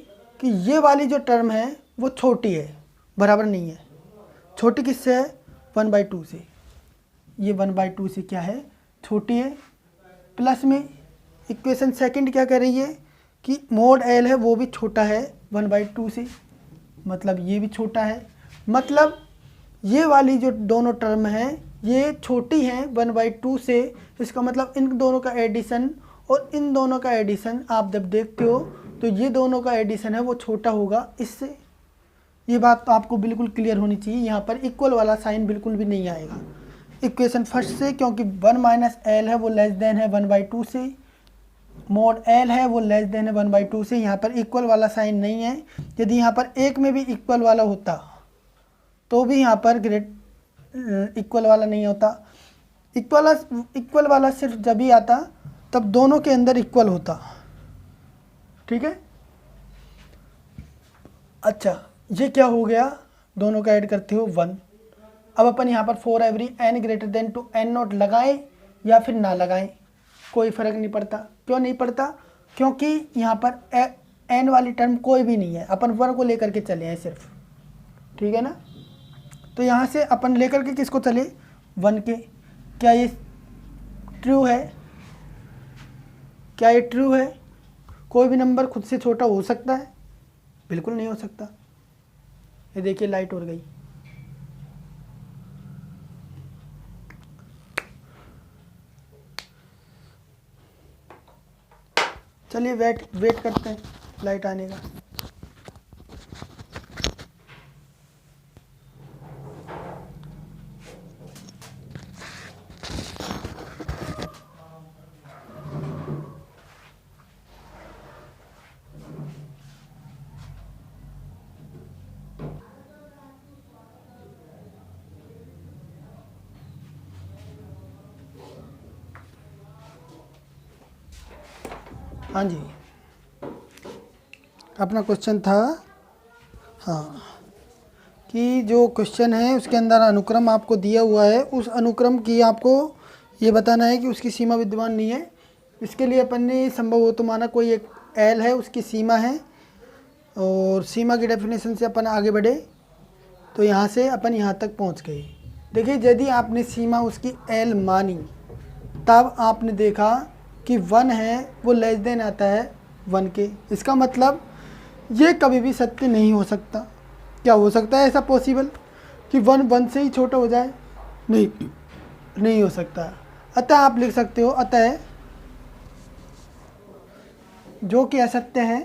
कि ये वाली जो टर्म है वो छोटी है, बराबर नहीं है। छोटी किससे है? 1/2 से। ये 1/2 से क्या है? छोटी है। प्लस में इक्वेशन सेकंड क्या कह रही है कि मोड एल है वो भी छोटा है 1/2 से, मतलब ये भी छोटा है। मतलब ये वाली जो दोनों टर्म हैं ये छोटी हैं 1/2 से। इसका मतलब इन दोनों का एडिशन और इन दोनों का एडिशन आप जब देखते हो तो ये दोनों का एडिशन है वो छोटा होगा इससे। ये बात तो आपको बिल्कुल क्लियर होनी चाहिए। यहाँ पर इक्वल वाला साइन बिल्कुल भी नहीं आएगा इक्वेशन फर्स्ट से, क्योंकि 1 माइनस एल है वो लेस देन है 1/2 से, मोड एल है वो लेस देन है 1/2 से। यहाँ पर इक्वल वाला साइन नहीं है। यदि यहाँ पर एक में भी इक्वल वाला होता तो भी यहाँ पर इक्वल वाला नहीं होता। इक्वल वाला सिर्फ जब ही आता तब दोनों के अंदर इक्वल होता, ठीक है। अच्छा ये क्या हो गया, दोनों का ऐड करते हो 1। अब अपन यहाँ पर for every n greater than to n0 लगाएं या फिर ना लगाएं कोई फ़र्क नहीं पड़ता। क्यों नहीं पड़ता? क्योंकि यहाँ पर n वाली टर्म कोई भी नहीं है, अपन 1 को लेकर के चले हैं सिर्फ, ठीक है ना। तो यहाँ से अपन लेकर के किसको चले? 1 के। क्या ये ट्रू है? क्या ये ट्रू है? कोई भी नंबर खुद से छोटा हो सकता है? बिल्कुल नहीं हो सकता। ये देखिए लाइट उड़ गई। चलिए वेट करते हैं लाइट आने का। हाँ जी, अपना क्वेश्चन था, हाँ, कि जो क्वेश्चन है उसके अंदर अनुक्रम आपको दिया हुआ है, उस अनुक्रम की आपको ये बताना है कि उसकी सीमा विद्यमान नहीं है। इसके लिए अपन ने संभव हो तो माना कोई एक एल है उसकी सीमा है, और सीमा की डेफिनेशन से अपन आगे बढ़े तो यहाँ से अपन यहाँ तक पहुँच गए। देखिए यदि आपने सीमा उसकी एल मानी तब आपने देखा कि 1 है वो लेस देन आता है 1 के। इसका मतलब ये कभी भी सत्य नहीं हो सकता। क्या हो सकता है ऐसा पॉसिबल कि 1 से ही छोटा हो जाए? नहीं हो सकता। अतः आप लिख सकते हो, अतः जो कि असत्य है,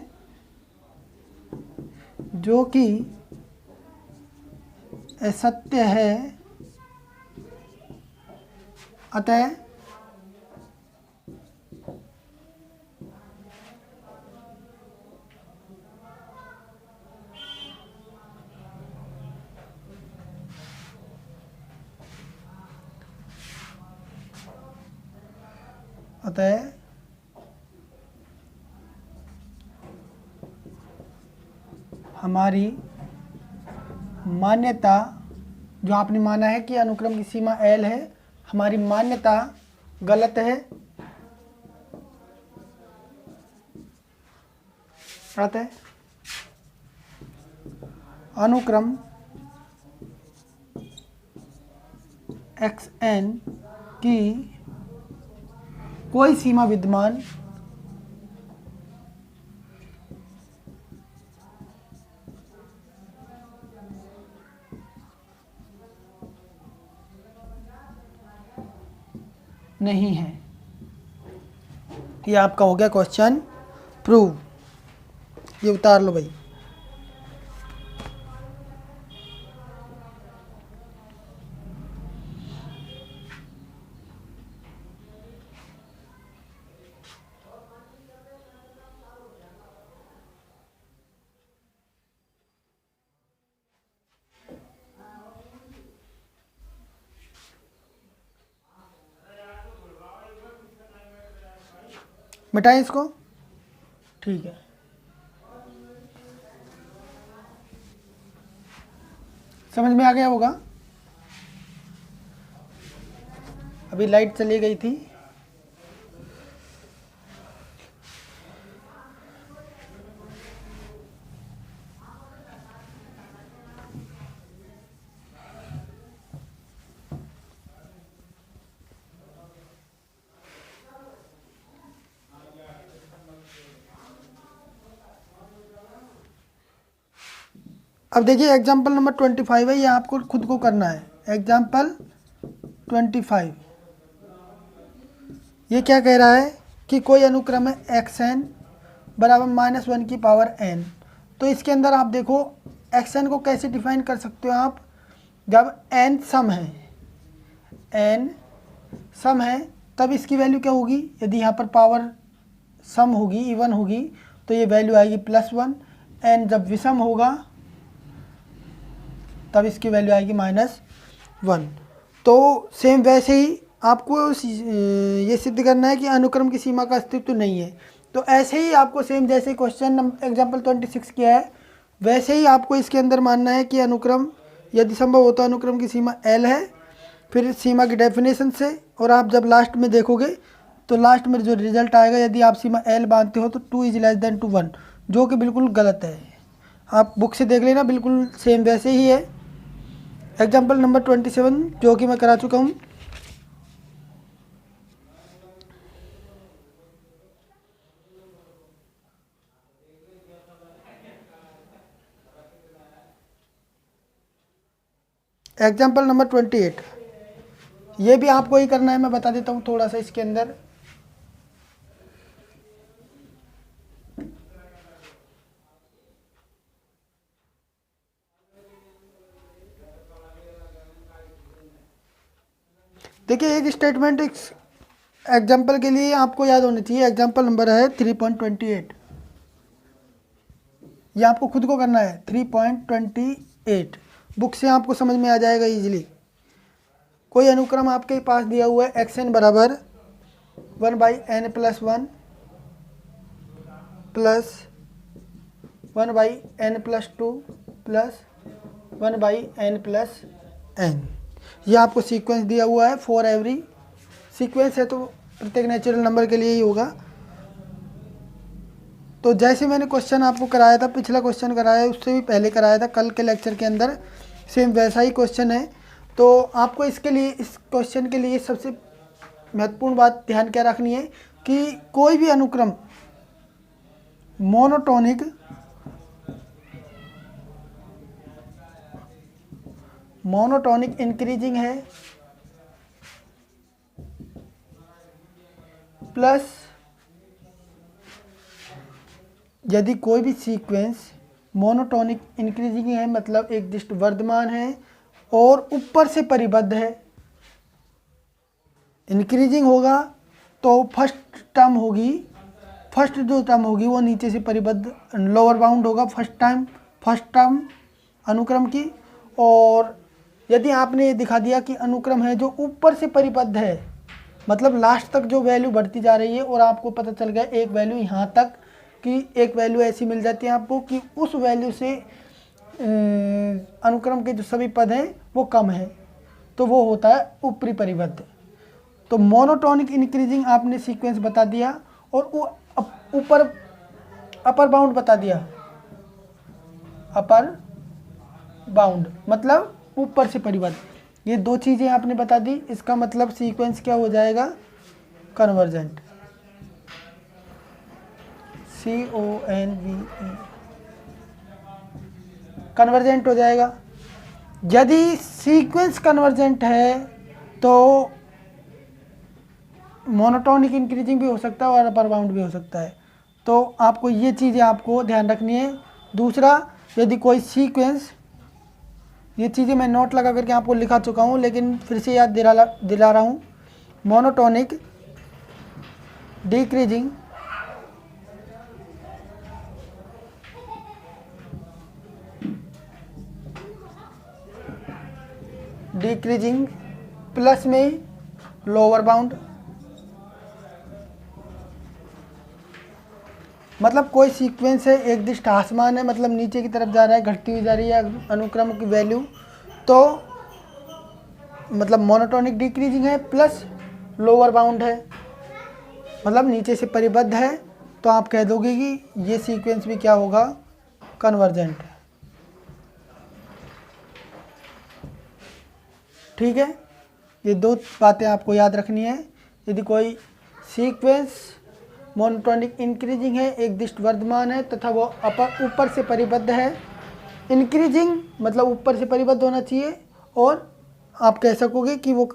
जो कि असत्य है, अतः अतः हमारी मान्यता, जो आपने माना है कि अनुक्रम की सीमा L है, हमारी मान्यता गलत है, अतः अनुक्रम xn की कोई सीमा विद्यमान नहीं है। ये आपका हो गया क्वेश्चन प्रूव। ये उतार लो भाई। मिटाएं इसको, ठीक है। समझ में आ गया होगा। अभी लाइट चली गई थी। अब देखिए एग्जाम्पल नंबर 25 है, ये आपको खुद को करना है। एग्जाम्पल 25 ये क्या कह रहा है कि कोई अनुक्रम है xn बराबर -1 की पावर n। तो इसके अंदर आप देखो xn को कैसे डिफाइन कर सकते हो आप, जब n सम है, n सम है तब इसकी वैल्यू क्या होगी, यदि यहाँ पर पावर सम होगी, इवन होगी, तो ये वैल्यू आएगी +1। n जब विषम होगा तब इसकी वैल्यू आएगी -1। तो सेम वैसे ही आपको ये सिद्ध करना है कि अनुक्रम की सीमा का अस्तित्व नहीं है। तो ऐसे ही आपको सेम जैसे क्वेश्चन एग्जाम्पल 26 किया है, वैसे ही आपको इसके अंदर मानना है कि अनुक्रम यदि संभव हो तो अनुक्रम की सीमा L है, फिर सीमा की डेफिनेशन से, और आप जब लास्ट में देखोगे तो लास्ट में जो रिजल्ट आएगा, यदि आप सीमा L बांधते हो तो 2 = 1, जो कि बिल्कुल गलत है। आप बुक से देख लेना, बिल्कुल सेम वैसे ही है। एग्जाम्पल नंबर 27 जो कि मैं करा चुका हूँ। एग्जाम्पल नंबर 28 ये भी आपको ही करना है, मैं बता देता हूँ थोड़ा सा इसके अंदर। देखिए एक स्टेटमेंट एग्जाम्पल के लिए आपको याद होनी चाहिए। एग्जाम्पल नंबर है 3.28, ये आपको खुद को करना है। 3.28 बुक से आपको समझ में आ जाएगा इजीली। कोई अनुक्रम आपके पास दिया हुआ है xn बराबर 1/n + 1 plus 1/n + 2 plus 1/n + n। ये आपको सीक्वेंस दिया हुआ है फॉर एवरी, सीक्वेंस है तो प्रत्येक नेचुरल नंबर के लिए ही होगा। तो जैसे मैंने क्वेश्चन आपको कराया था, पिछला क्वेश्चन कराया है, उससे भी पहले कराया था कल के लेक्चर के अंदर, सेम वैसा ही क्वेश्चन है। तो आपको इसके लिए, इस क्वेश्चन के लिए सबसे महत्वपूर्ण बात ध्यान क्या रखनी है कि कोई भी अनुक्रम मोनोटोनिक इंक्रीजिंग है प्लस यदि कोई भी सीक्वेंस मोनोटोनिक इंक्रीजिंग है, मतलब एक दिष्ट वर्धमान है और ऊपर से परिबद्ध है। इंक्रीजिंग होगा तो फर्स्ट जो टर्म होगी वो नीचे से परिबद्ध लोअर बाउंड होगा फर्स्ट टर्म अनुक्रम की। और यदि आपने ये दिखा दिया कि अनुक्रम है जो ऊपर से परिबद्ध है, मतलब लास्ट तक जो वैल्यू बढ़ती जा रही है और आपको पता चल गया एक वैल्यू यहाँ तक कि एक वैल्यू ऐसी मिल जाती है आपको कि उस वैल्यू से अनुक्रम के जो सभी पद हैं वो कम है, तो वो होता है ऊपरी परिबद्ध। तो मोनोटोनिक इंक्रीजिंग आपने सीक्वेंस बता दिया और वो ऊपर अपर बाउंड बता दिया। अपर बाउंड मतलब ऊपर से परिबद्ध, ये दो चीज़ें आपने बता दी। इसका मतलब सीक्वेंस क्या हो जाएगा? कन्वर्जेंट, CONVE, कन्वर्जेंट हो जाएगा। यदि सीक्वेंस कन्वर्जेंट है तो मोनोटोनिक इंक्रीजिंग भी हो सकता है और अपर बाउंड भी हो सकता है। तो आपको ये चीज़ें आपको ध्यान रखनी है। दूसरा, यदि कोई सीक्वेंस, ये चीज़ें मैं नोट लगा करके आपको लिखा चुका हूँ लेकिन फिर से याद दिला रहा हूँ। मोनोटोनिक डिक्रीजिंग प्लस में लोअर बाउंड, मतलब कोई सीक्वेंस है एक दिष्ट आसमान है, मतलब नीचे की तरफ जा रहा है, घटती हुई जा रही है अनुक्रम की वैल्यू, तो मतलब मोनोटोनिक डिक्रीजिंग है प्लस लोअर बाउंड है, मतलब नीचे से परिबद्ध है, तो आप कह दोगे कि ये सीक्वेंस भी क्या होगा? कन्वर्जेंट है। ठीक है, ये दो बातें आपको याद रखनी है। यदि कोई सीक्वेंस मोनोटोनिक इंक्रीजिंग है, एक दिष्ट वर्धमान है तथा वो ऊपर से परिबद्ध है, इंक्रीजिंग मतलब ऊपर से परिबद्ध होना चाहिए, और आप कह सकोगे कि वो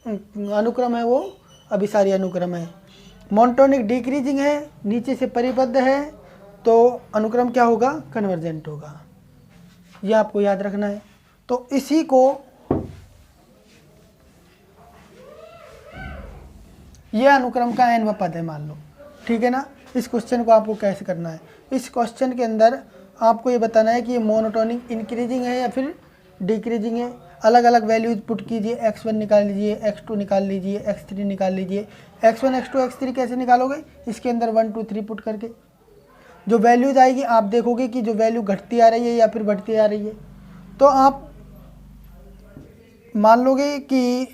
अनुक्रम है वो अभिसारी अनुक्रम है। मोनोटोनिक डिक्रीजिंग है, नीचे से परिबद्ध है, तो अनुक्रम क्या होगा? कन्वर्जेंट होगा। ये आपको याद रखना है। तो इसी को, ये अनुक्रम का nवां पद है मान लो, ठीक है ना। इस क्वेश्चन को आपको कैसे करना है? इस क्वेश्चन के अंदर आपको ये बताना है कि ये मोनोटोनिक इंक्रीजिंग है या फिर डिक्रीजिंग है। अलग अलग वैल्यूज पुट कीजिए, x1 निकाल लीजिए, x2 निकाल लीजिए, x3 निकाल लीजिए। x1 x2 x3 कैसे निकालोगे? इसके अंदर 1 2 3 पुट करके जो वैल्यूज आएगी आप देखोगे कि जो वैल्यू घटती आ रही है या फिर बढ़ती आ रही है, तो आप मान लोगे कि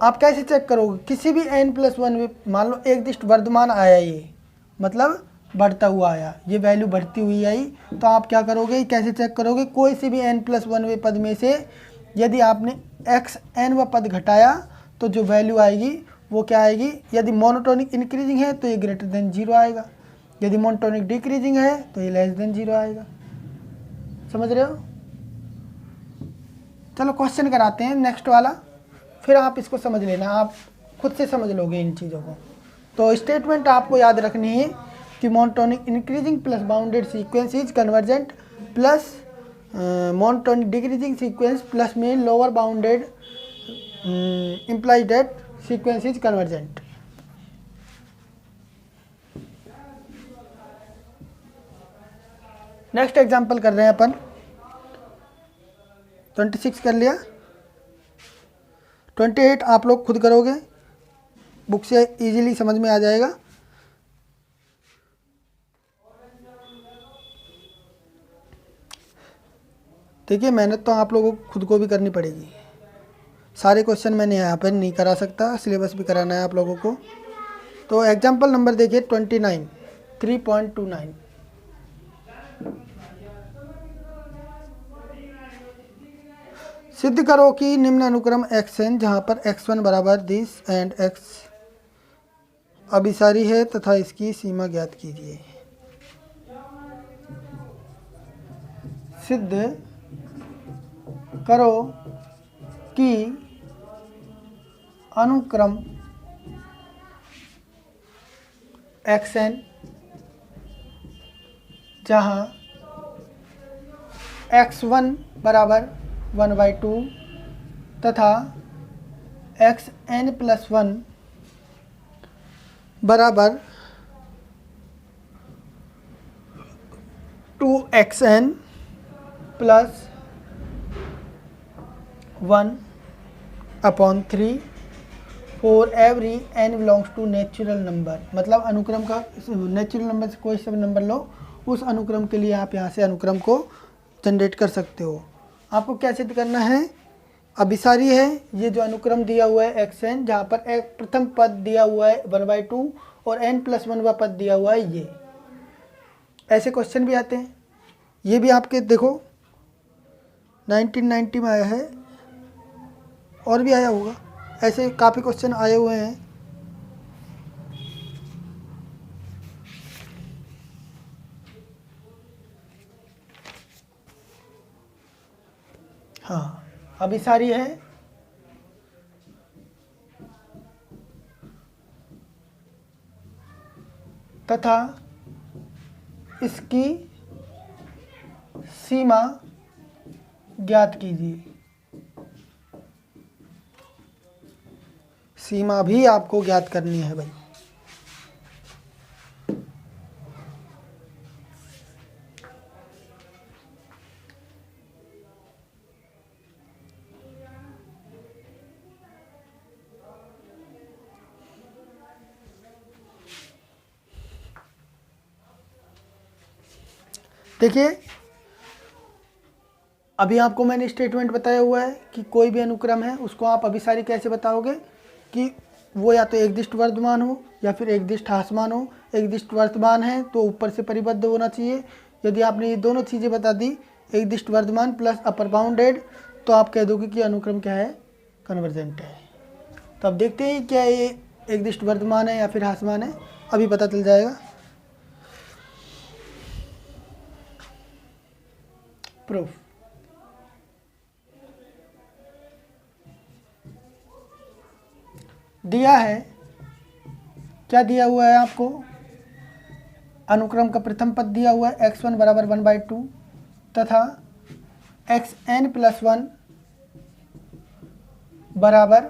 आप कैसे चेक करोगे? किसी भी n+1 में मान लो एक दिष्ट वर्धमान आया, ये मतलब बढ़ता हुआ आया, ये वैल्यू बढ़ती हुई आई, तो आप क्या करोगे? कैसे चेक करोगे? कोई से भी n+1वें पद में से यदि आपने xn पद घटाया तो जो वैल्यू आएगी वो क्या आएगी? यदि मोनोटोनिक इंक्रीजिंग है तो ये ग्रेटर देन 0 आएगा, यदि मोनोटोनिक डिक्रीजिंग है तो ये लेस देन 0 आएगा। समझ रहे हो? चलो क्वेश्चन कराते हैं नेक्स्ट वाला, फिर आप इसको समझ लेना, आप खुद से समझ लोगे इन चीज़ों को। तो स्टेटमेंट आपको याद रखनी है कि monotonic increasing plus bounded sequence is convergent, plus monotonic decreasing sequence plus में lower bounded implies that sequence is convergent। Next example कर रहे हैं अपन, 26 कर लिया, 28 आप लोग खुद करोगे, बुक से इजीली समझ में आ जाएगा। देखिए मेहनत तो आप लोगों को खुद को भी करनी पड़ेगी, सारे क्वेश्चन मैंने यहाँ पर नहीं करा सकता, सिलेबस भी कराना है आप लोगों को। तो एग्जांपल नंबर देखिए 29, 3.29। सिद्ध करो कि निम्न अनुक्रम xn जहाँ पर x1 बराबर दिस एंड x अभिसारी है तथा इसकी सीमा ज्ञात कीजिए। सिद्ध करो कि अनुक्रम xn, जहाँ x1 बराबर 1/2 तथा xn+1 बराबर 2xn plus 1/3 for every n belongs to natural number. मतलब अनुक्रम का नेचुरल नंबर से कोई सा भी नंबर लो, उस अनुक्रम के लिए आप यहाँ से अनुक्रम को जनरेट कर सकते हो। आपको क्या सिद्ध करना है? अभिसारी है ये जो अनुक्रम दिया हुआ है xn, जहाँ पर एक प्रथम पद दिया हुआ है 1/2 और n+1 पद दिया हुआ है ये। ऐसे क्वेश्चन भी आते हैं, ये भी आपके देखो 1990 में आया है और भी आया होगा, ऐसे काफ़ी क्वेश्चन आए हुए हैं। हाँ, अभिसारी है तथा इसकी सीमा ज्ञात कीजिए। सीमा भी आपको ज्ञात करनी है भाई। देखिए, अभी आपको मैंने स्टेटमेंट बताया हुआ है कि कोई भी अनुक्रम है उसको आप अभिसारी कैसे बताओगे कि वो या तो एकदिष्ट वर्तमान हो या फिर एकदिष्ट ह्रासमान हो। एकदिष्ट वर्तमान है तो ऊपर से परिबद्ध होना चाहिए। यदि आपने ये दोनों चीज़ें बता दी, एकदिष्ट वर्तमान प्लस अपर बाउंडेड, तो आप कह दोगे कि अनुक्रम क्या है? कन्वर्जेंट है। तो अब देखते हैं क्या ये एकदिष्ट वर्तमान है या फिर ह्रासमान है, अभी पता चल जाएगा। प्रूफ दिया है, क्या दिया हुआ है आपको? अनुक्रम का प्रथम पद दिया हुआ है x1 बराबर 1/2 तथा xn+1 बराबर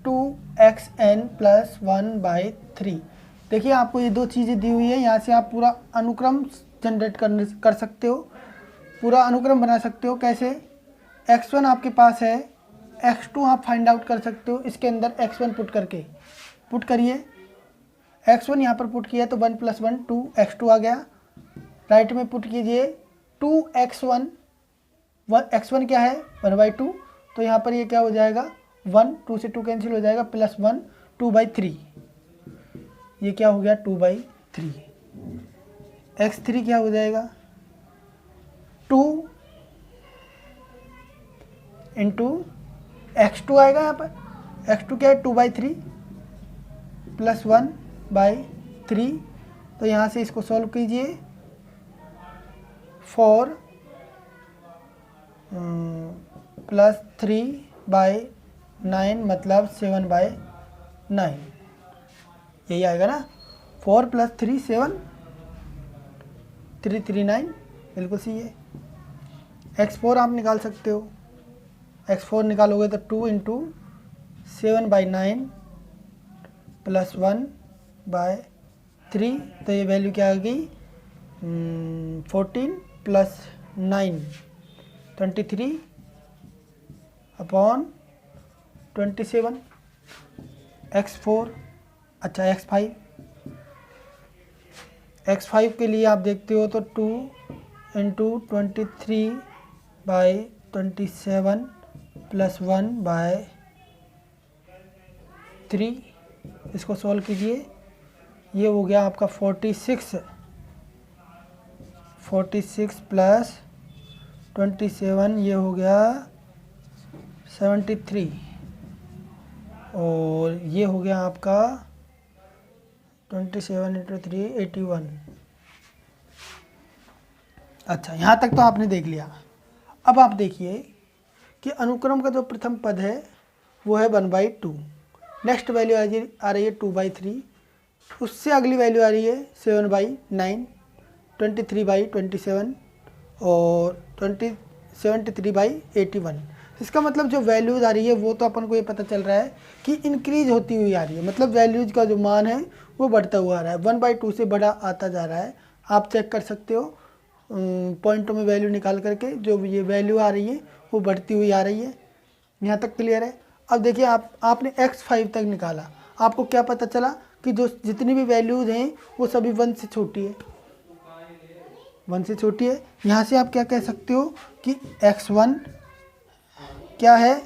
2xn+1/3। देखिए, आपको ये दो चीज़ें दी हुई है, यहाँ से आप पूरा अनुक्रम जनरेट कर सकते हो, पूरा अनुक्रम बना सकते हो। कैसे? x1 आपके पास है, x2 आप फाइंड आउट कर सकते हो इसके अंदर x1 पुट करिए। x1 यहाँ पर पुट किया तो 1 + 1 2x2 आ गया। राइट में पुट कीजिए 2x1, x1 क्या है? 1/2, तो यहाँ पर ये क्या हो जाएगा? 1, 2 से 2 कैंसिल हो जाएगा, +1 2/3। ये क्या हो गया? 2/3। x3 क्या हो जाएगा? 2 इंटू x2 आएगा यहाँ पर। x2 क्या है? 2/3 + 1/3। तो यहाँ से इसको सॉल्व कीजिए। 4 + 3/9 मतलब 7/9, यही आएगा ना? 4 + 3 7, 339, बिल्कुल सही है। x4 आप निकाल सकते हो। x4 निकालोगे तो 2 इंटू 7/9 + 1/3, तो ये वैल्यू क्या आ गई? 14 + 9 23/27। x4, अच्छा x5 के लिए आप देखते हो तो 2 इंटू 23/27 + 1/3, इसको सॉल्व कीजिए। ये हो गया आपका 46 + 27, ये हो गया 73, और ये हो गया आपका 27 × 3 81। अच्छा, यहाँ तक तो आपने देख लिया। अब आप देखिए कि अनुक्रम का जो प्रथम पद है वो है 1/2। नेक्स्ट वैल्यू आ रही है 2/3। उससे अगली वैल्यू आ रही है 7/9, 23/27 और 73/81। इसका मतलब जो वैल्यूज़ आ रही है वो तो अपन को ये पता चल रहा है कि इंक्रीज होती हुई आ रही है, मतलब वैल्यूज़ का जो मान है वो बढ़ता हुआ आ रहा है, 1/2 से बड़ा आता जा रहा है। आप चेक कर सकते हो पॉइंटों में वैल्यू निकाल करके, जो ये वैल्यू आ रही है वो बढ़ती हुई आ रही है। यहाँ तक क्लियर है। अब देखिए आपने x5 तक निकाला, आपको क्या पता चला कि जो जितनी भी वैल्यूज़ हैं वो सभी 1 से छोटी है, 1 से छोटी है। यहाँ से आप क्या कह सकते हो कि x1 क्या है,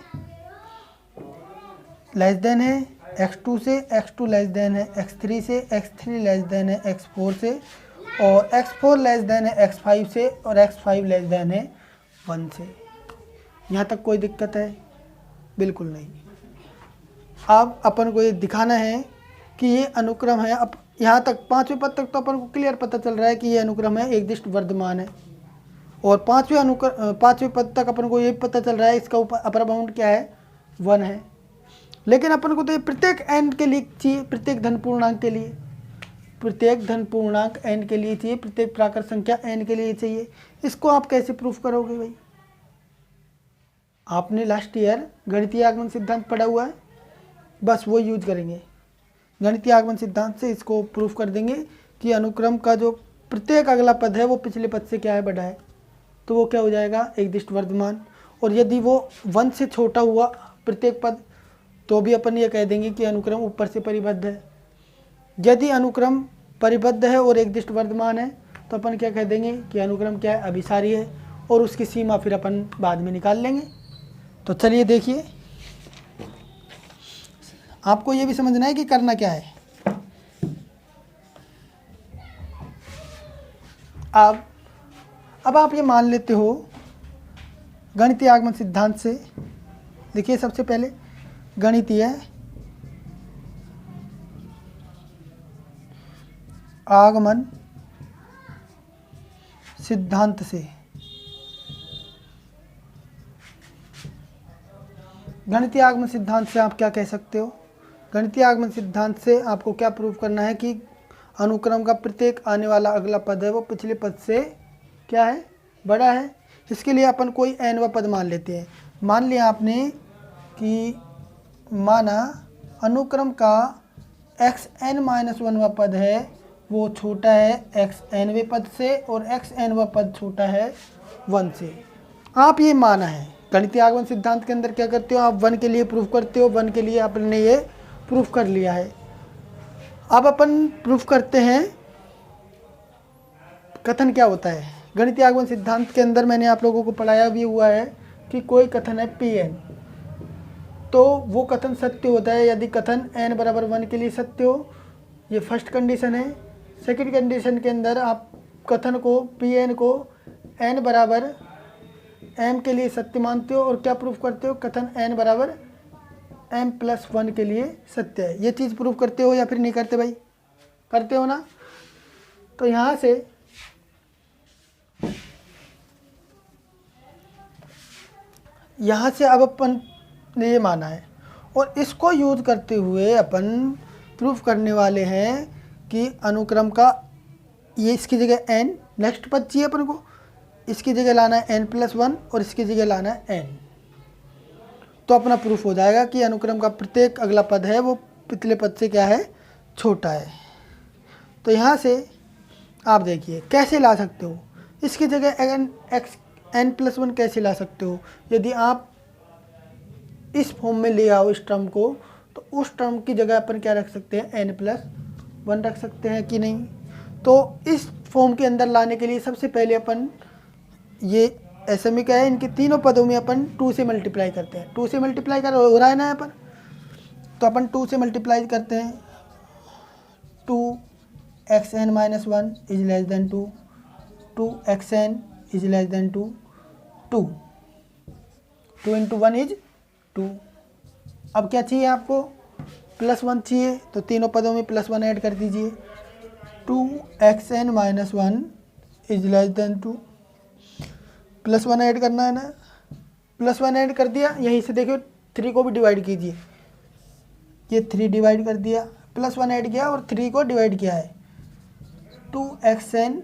लेस देन है x2 से, x2 लेस देन है x3 से, x3 लेस देन है x4 से, और x4 लेस देन है x5 से, और x5 लेस देन है 1 से। यहाँ तक कोई दिक्कत है? बिल्कुल नहीं। अब अपन को ये दिखाना है कि ये अनुक्रम है। अब यहाँ तक 5वें पद तक तो अपन को क्लियर पता चल रहा है कि ये अनुक्रम है, एकदिष्ट वर्धमान है। और 5वें पद तक अपन को ये पता चल रहा है इसका अपर बाउंड क्या है, 1 है। लेकिन अपन को तो ये प्रत्येक n के लिए चाहिए, प्रत्येक धन पूर्णांक के लिए, प्रत्येक धन पूर्णांक n के लिए चाहिए, प्रत्येक प्राकृत संख्या n के लिए चाहिए। इसको आप कैसे प्रूफ करोगे भाई? आपने लास्ट ईयर गणितीय आगमन सिद्धांत पढ़ा हुआ है, बस वो यूज करेंगे। गणितीय आगमन सिद्धांत से इसको प्रूफ कर देंगे कि अनुक्रम का जो प्रत्येक अगला पद है वो पिछले पद से क्या है, बड़ा है। तो वो क्या हो जाएगा, एकदिष्ट वर्धमान। और यदि वो 1 से छोटा हुआ प्रत्येक पद, तो भी अपन ये कह देंगे कि अनुक्रम ऊपर से परिबद्ध है। यदि अनुक्रम परिबद्ध है और एकदिष्ट वर्धमान है तो अपन क्या कह देंगे कि अनुक्रम क्या है, अभिसारी है। और उसकी सीमा फिर अपन बाद में निकाल लेंगे। तो चलिए देखिए, आपको ये भी समझना है कि करना क्या है। अब आप ये मान लेते हो गणितीय आगमन सिद्धांत से। देखिए सबसे पहले गणितीय आगमन सिद्धांत से, गणितीय आगमन सिद्धांत से आप क्या कह सकते हो? गणितीय आगमन सिद्धांत से आपको क्या प्रूव करना है कि अनुक्रम का प्रत्येक आने वाला अगला पद है वो पिछले पद से क्या है, बड़ा है। इसके लिए अपन कोई nवां पद मान लेते हैं। मान लिया आपने कि माना अनुक्रम का xn-1वां पद है वो छोटा है xnवें पद से, और xnवां पद छोटा है 1 से। आप ये माना है। गणितीय आगमन सिद्धांत के अंदर क्या करते हो, आप 1 के लिए प्रूफ करते हो, 1 के लिए आपने ये प्रूफ कर लिया है। अब अपन प्रूफ करते हैं कथन क्या होता है। गणितीय आगमन सिद्धांत के अंदर मैंने आप लोगों को पढ़ाया भी हुआ है कि कोई कथन है Pn, तो वो कथन सत्य होता है यदि कथन n बराबर 1 के लिए सत्य हो। ये फर्स्ट कंडीशन है। सेकंड कंडीशन के अंदर आप कथन को Pn को n बराबर m के लिए सत्य मानते हो, और क्या प्रूफ करते हो, कथन n बराबर m+1 के लिए सत्य है। ये चीज़ प्रूफ करते हो या फिर नहीं करते भाई? करते हो ना? तो यहाँ से अब अपन ने ये माना है, और इसको यूज करते हुए अपन प्रूफ करने वाले हैं कि अनुक्रम का ये इसकी जगह n, नेक्स्ट पद चाहिए अपन को, इसकी जगह लाना है n+1 और इसकी जगह लाना है n। तो अपना प्रूफ हो जाएगा कि अनुक्रम का प्रत्येक अगला पद है वो पिछले पद से क्या है, छोटा है। तो यहाँ से आप देखिए कैसे ला सकते हो, इसकी जगह n+1 कैसे ला सकते हो। यदि आप इस फॉर्म में ले आओ इस टर्म को, तो उस टर्म की जगह अपन क्या रख सकते हैं, n+1 रख सकते हैं कि नहीं। तो इस फॉर्म के अंदर लाने के लिए सबसे पहले अपन ये ऐसे में क्या है, इनके तीनों पदों में अपन 2 से मल्टीप्लाई करते हैं। 2 से मल्टीप्लाई कर हो रहा है ना यहाँ पर, तो अपन 2 से मल्टीप्लाई करते हैं। 2xn-1 is less than 2, 2xn is less than 2, 2 × 1 is 2। अब क्या चाहिए आपको, +1 चाहिए, तो तीनों पदों में +1 ऐड कर दीजिए। 2xn-1 is less than 2, +1 add करना है ना, +1 ऐड कर दिया। यहीं से देखिए 3 को भी डिवाइड कीजिए, ये 3 डिवाइड कर दिया, +1 ऐड किया और 3 को डिवाइड किया है। 2xn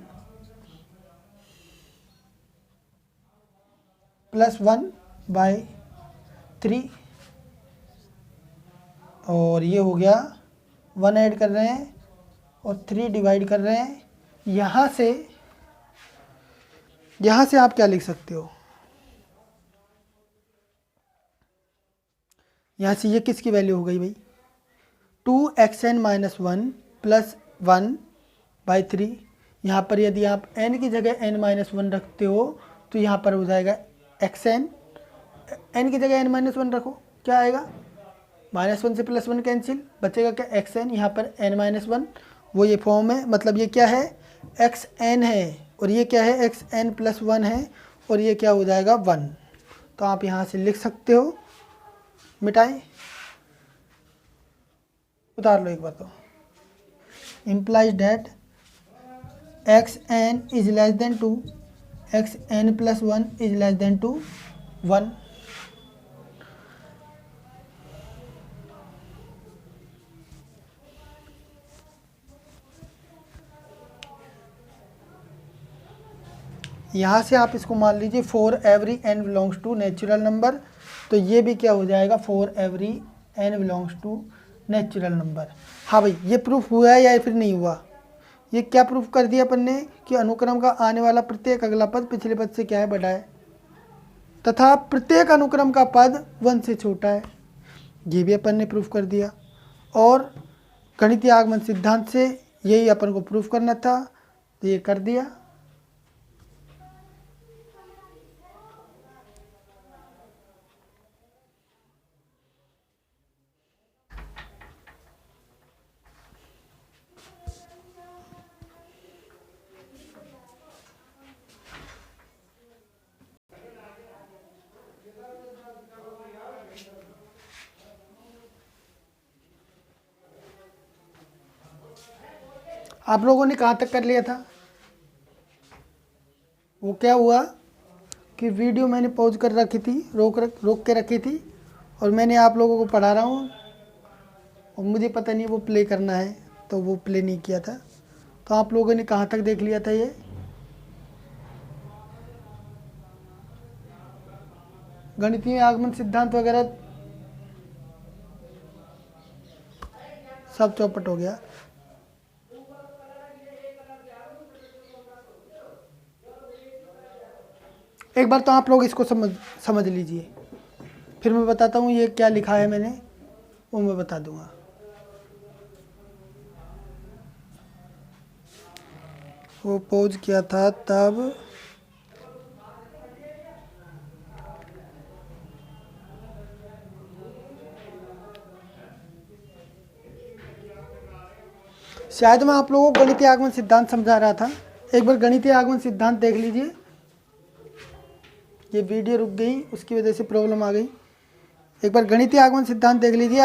+1/3 और ये हो गया 1 ऐड कर रहे हैं और 3 डिवाइड कर रहे हैं। यहाँ से आप क्या लिख सकते हो, यहाँ से ये किसकी वैल्यू हो गई भाई, 2xn - 1 + 1/3। यहाँ पर यदि आप n की जगह n-1 रखते हो तो यहाँ पर हो जाएगा xn, n की जगह n-1 रखो, क्या आएगा, -1 से +1 कैंसिल, बचेगा क्या xn, यहाँ पर n-1 वो ये फॉर्म है, मतलब ये क्या है xn है और ये क्या है xn + 1 है और ये क्या हो जाएगा 1। तो आप यहाँ से लिख सकते हो, मिटाएं, उतार लो एक बार तो, implies that xn is less than 2, xn + 1 is less than 2, 1। यहाँ से आप इसको मान लीजिए for every n belongs to natural number, तो ये भी क्या हो जाएगा for every n belongs to natural number. हाँ भाई, ये प्रूफ हुआ है या फिर नहीं हुआ, ये क्या प्रूफ कर दिया अपन ने कि अनुक्रम का आने वाला प्रत्येक अगला पद पिछले पद से क्या है, बड़ा है, तथा प्रत्येक अनुक्रम का पद 1 से छोटा है, ये भी अपन ने प्रूफ कर दिया। और गणितीय आगमन सिद्धांत से यही अपन को प्रूफ करना था, तो ये कर दिया। आप लोगों ने कहाँ तक कर लिया था, वो क्या हुआ कि वीडियो मैंने पॉज कर रखी थी, रोक के रखी थी, और मैंने आप लोगों को पढ़ा रहा हूँ और मुझे पता नहीं वो प्ले करना है, तो वो प्ले नहीं किया था। तो आप लोगों ने कहाँ तक देख लिया था, ये गणितीय आगमन सिद्धांत वगैरह सब चौपट हो गया। एक बार तो आप लोग इसको समझ लीजिए, फिर मैं बताता हूँ ये क्या लिखा है मैंने, वो मैं बता दूंगा। वो पॉज किया था तब शायद मैं आप लोगों को गणितीय आगमन सिद्धांत समझा रहा था। एक बार गणितीय आगमन सिद्धांत देख लीजिए। ये वीडियो रुक गई, उसकी वजह से प्रॉब्लम आ गई। एक बार गणितीय आगमन सिद्धांत देख लीजिए।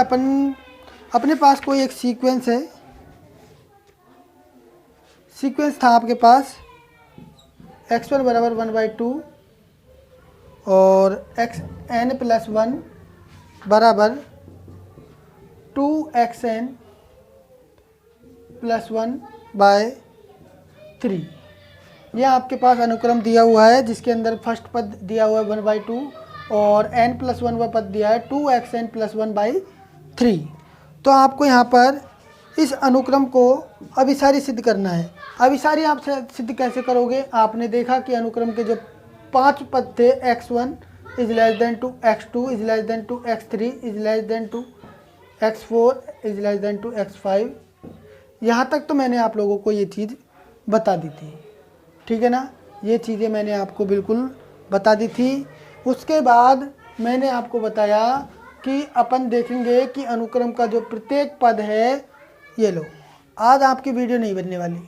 अपने पास कोई एक सीक्वेंस है, सीक्वेंस था आपके पास x1 = 1/2 और xn + 1 = 2xn + 1/3। यह आपके पास अनुक्रम दिया हुआ है जिसके अंदर फर्स्ट पद दिया हुआ है 1/2 और n + 1 पद दिया है 2xn + 1/3। तो आपको यहाँ पर इस अनुक्रम को अभिसारी सिद्ध करना है। अभिसारी आप सिद्ध कैसे करोगे? आपने देखा कि अनुक्रम के जो 5 पद थे x1 = 2, x2 = 2, x3 = 2, x4 = 2, x5। यहाँ तक तो मैंने आप लोगों को ये चीज़ बता दी थी, ठीक है ना। ये चीज़ें मैंने आपको बिल्कुल बता दी थी। उसके बाद मैंने आपको बताया कि अपन देखेंगे कि अनुक्रम का जो प्रत्येक पद है, ये लो, आज आपकी वीडियो नहीं बनने वाली।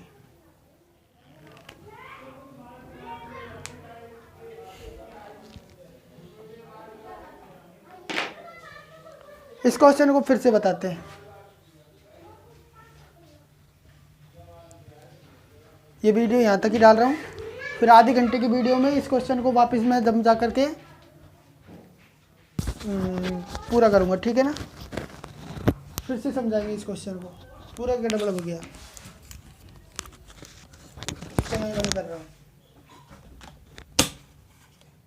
इस क्वेश्चन को फिर से बताते हैं। ये वीडियो यहाँ तक ही डाल रहा हूँ, फिर आधे घंटे की वीडियो में इस क्वेश्चन को वापस मैं जम जा करके पूरा करूँगा, ठीक है ना। फिर से समझाएंगे इस क्वेश्चन को, पूरा गड़बड़ हो गया। समय बंद कर रहा हूँ।